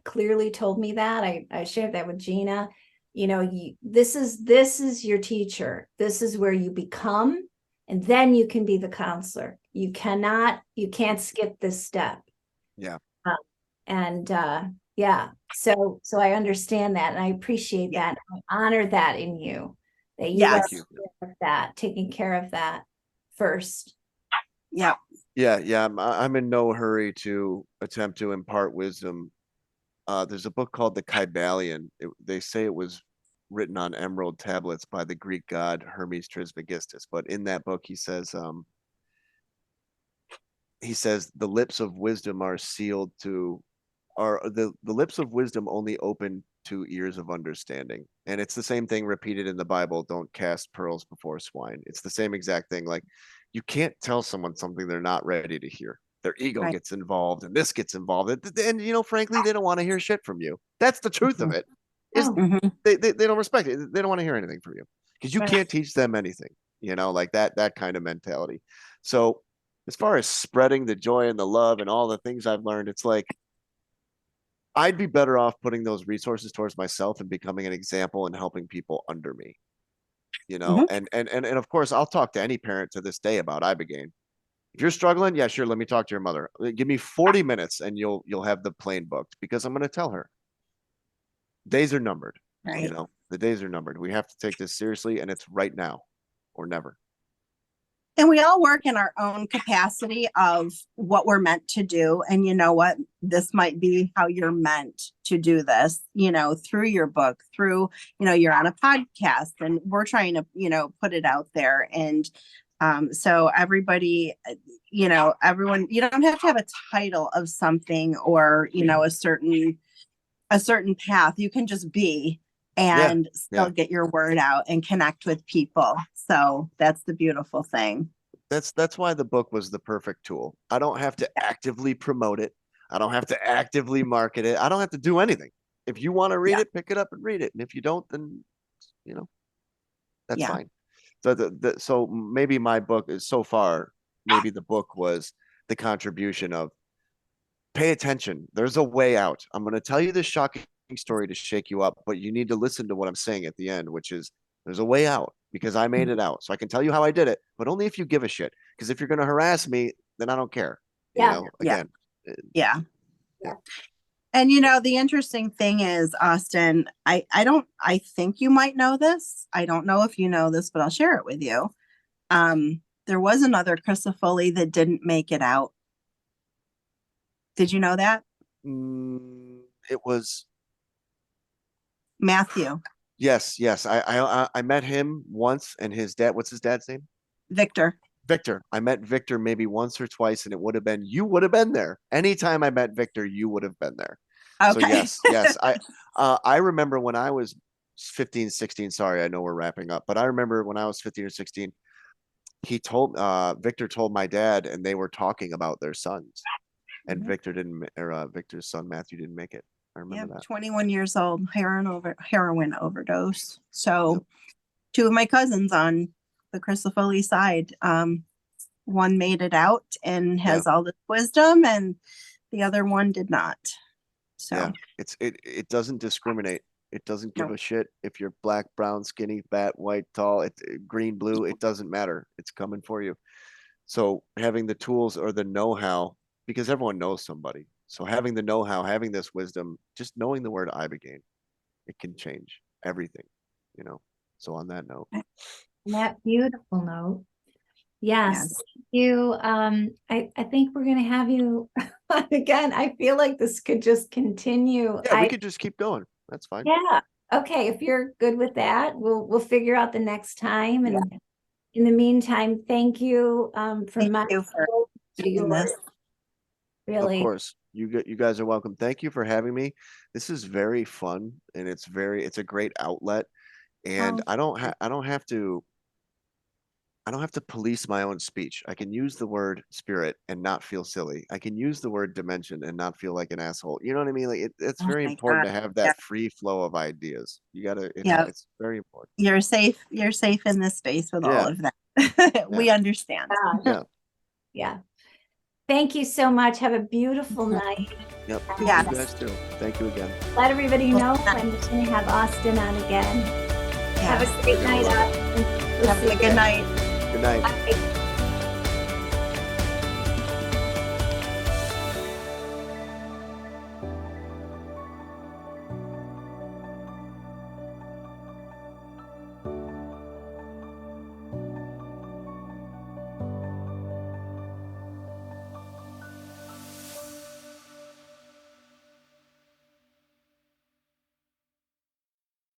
clearly told me that. I shared that with Gina. This is your teacher. This is where you become, and then you can be the counselor. You can't skip this step. Yeah. Yeah. So I understand that, and I appreciate that. I honor that in you, that you Yes. are taking care of that. first. Yep. Yeah. I'm in no hurry to attempt to impart wisdom. There's a book called the Kybalion. They say it was written on emerald tablets by the Greek god Hermes Trismegistus. But in that book, he says the lips of wisdom are sealed to, are the lips of wisdom only open to ears of understanding. And it's the same thing repeated in the Bible. Don't cast pearls before swine. It's the same exact thing. Like, you can't tell someone something they're not ready to hear. Their ego Right. gets involved and this gets involved. And you know, frankly, they don't want to hear shit from you. That's the truth of it. Is Oh, Mhm. they don't respect it. They don't want to hear anything from you because you Right. can't teach them anything, you know, like that kind of mentality. So as far as spreading the joy and the love and all the things I've learned, it's like, I'd be better off putting those resources towards myself and becoming an example and helping people under me, you know. Mhm. And of course, I'll talk to any parent to this day about ibogaine. If you're struggling, yeah, sure, let me talk to your mother. Give me 40 minutes and you'll have the plane booked, because I'm going to tell her days are numbered. You Right. know, the days are numbered. We have to take this seriously, and it's right now or never. And we all work in our own capacity of what we're meant to do. And you know what? This might be how you're meant to do this, you know, through your book, through, you know, you're on a podcast and we're trying to, you know, put it out there. And so everybody, you know, everyone, you don't have to have a title of something or, you know, a certain path. You can just be and still get your word out and connect with people. So that's the beautiful thing. That's why the book was the perfect tool. I don't have to actively promote it. I don't have to actively market it. I don't have to do anything. If you want to read it, pick it up and read it. And if you don't, then, you know, that's fine. So so maybe my book is, so far, maybe the book was the contribution of, pay attention. There's a way out. I'm going to tell you this shocking story to shake you up, but you need to listen to what I'm saying at the end, which is, there's a way out, because I made it out. So I can tell you how I did it, but only if you give a shit. Because if you're going to harass me, then I don't care. You know, again. Yeah. And you know, the interesting thing is, Austin, I think you might know this. I don't know if you know this, but I'll share it with you. There was another Crisafulli that didn't make it out. Did you know that? It was Matthew. Yes. I met him once, and his dad. What's his dad's name? Victor. I met Victor maybe once or twice, and you would have been there. Anytime I met Victor, you would have been there. Okay. So yes. I remember when I was 15, 16. Sorry, I know we're wrapping up, but I remember when I was 15 or 16, Victor told my dad, and they were talking about their sons. And Victor's son Matthew didn't make it. I remember that. 21 years old, heroin overdose. So two of my cousins on the Crisafulli side, one made it out and has all this wisdom, and the other one did not. So it doesn't discriminate. It doesn't give a shit if you're black, brown, skinny, fat, white, tall, green, blue. It doesn't matter. It's coming for you. So having the tools or the know-how, because everyone knows somebody. So having the know-how, having this wisdom, just knowing the word ibogaine, it can change everything, you know. So on that note. That beautiful note. Yes. You I think we're gonna have you again. I feel like this could just continue. Yeah, we could just keep going. That's fine. Yeah. Okay, if you're good with that, we'll figure out the next time. And in the meantime, thank you Thank you for doing this. Really. Of course. You guys are welcome. Thank you for having me. This is very fun, and it's a great outlet. And I don't have to police my own speech. I can use the word spirit and not feel silly. I can use the word dimension and not feel like an asshole. You know what I mean? Like it's very important to have that free flow of ideas. You gotta, it's very important. You're safe in this space with all of that. We understand. Yeah. Thank you so much. Have a beautiful night. Yep. You guys too. Thank you again. Let everybody know I'm going to have Austin on again. Have a great night, Austin. Have a good night. Good night. Bye.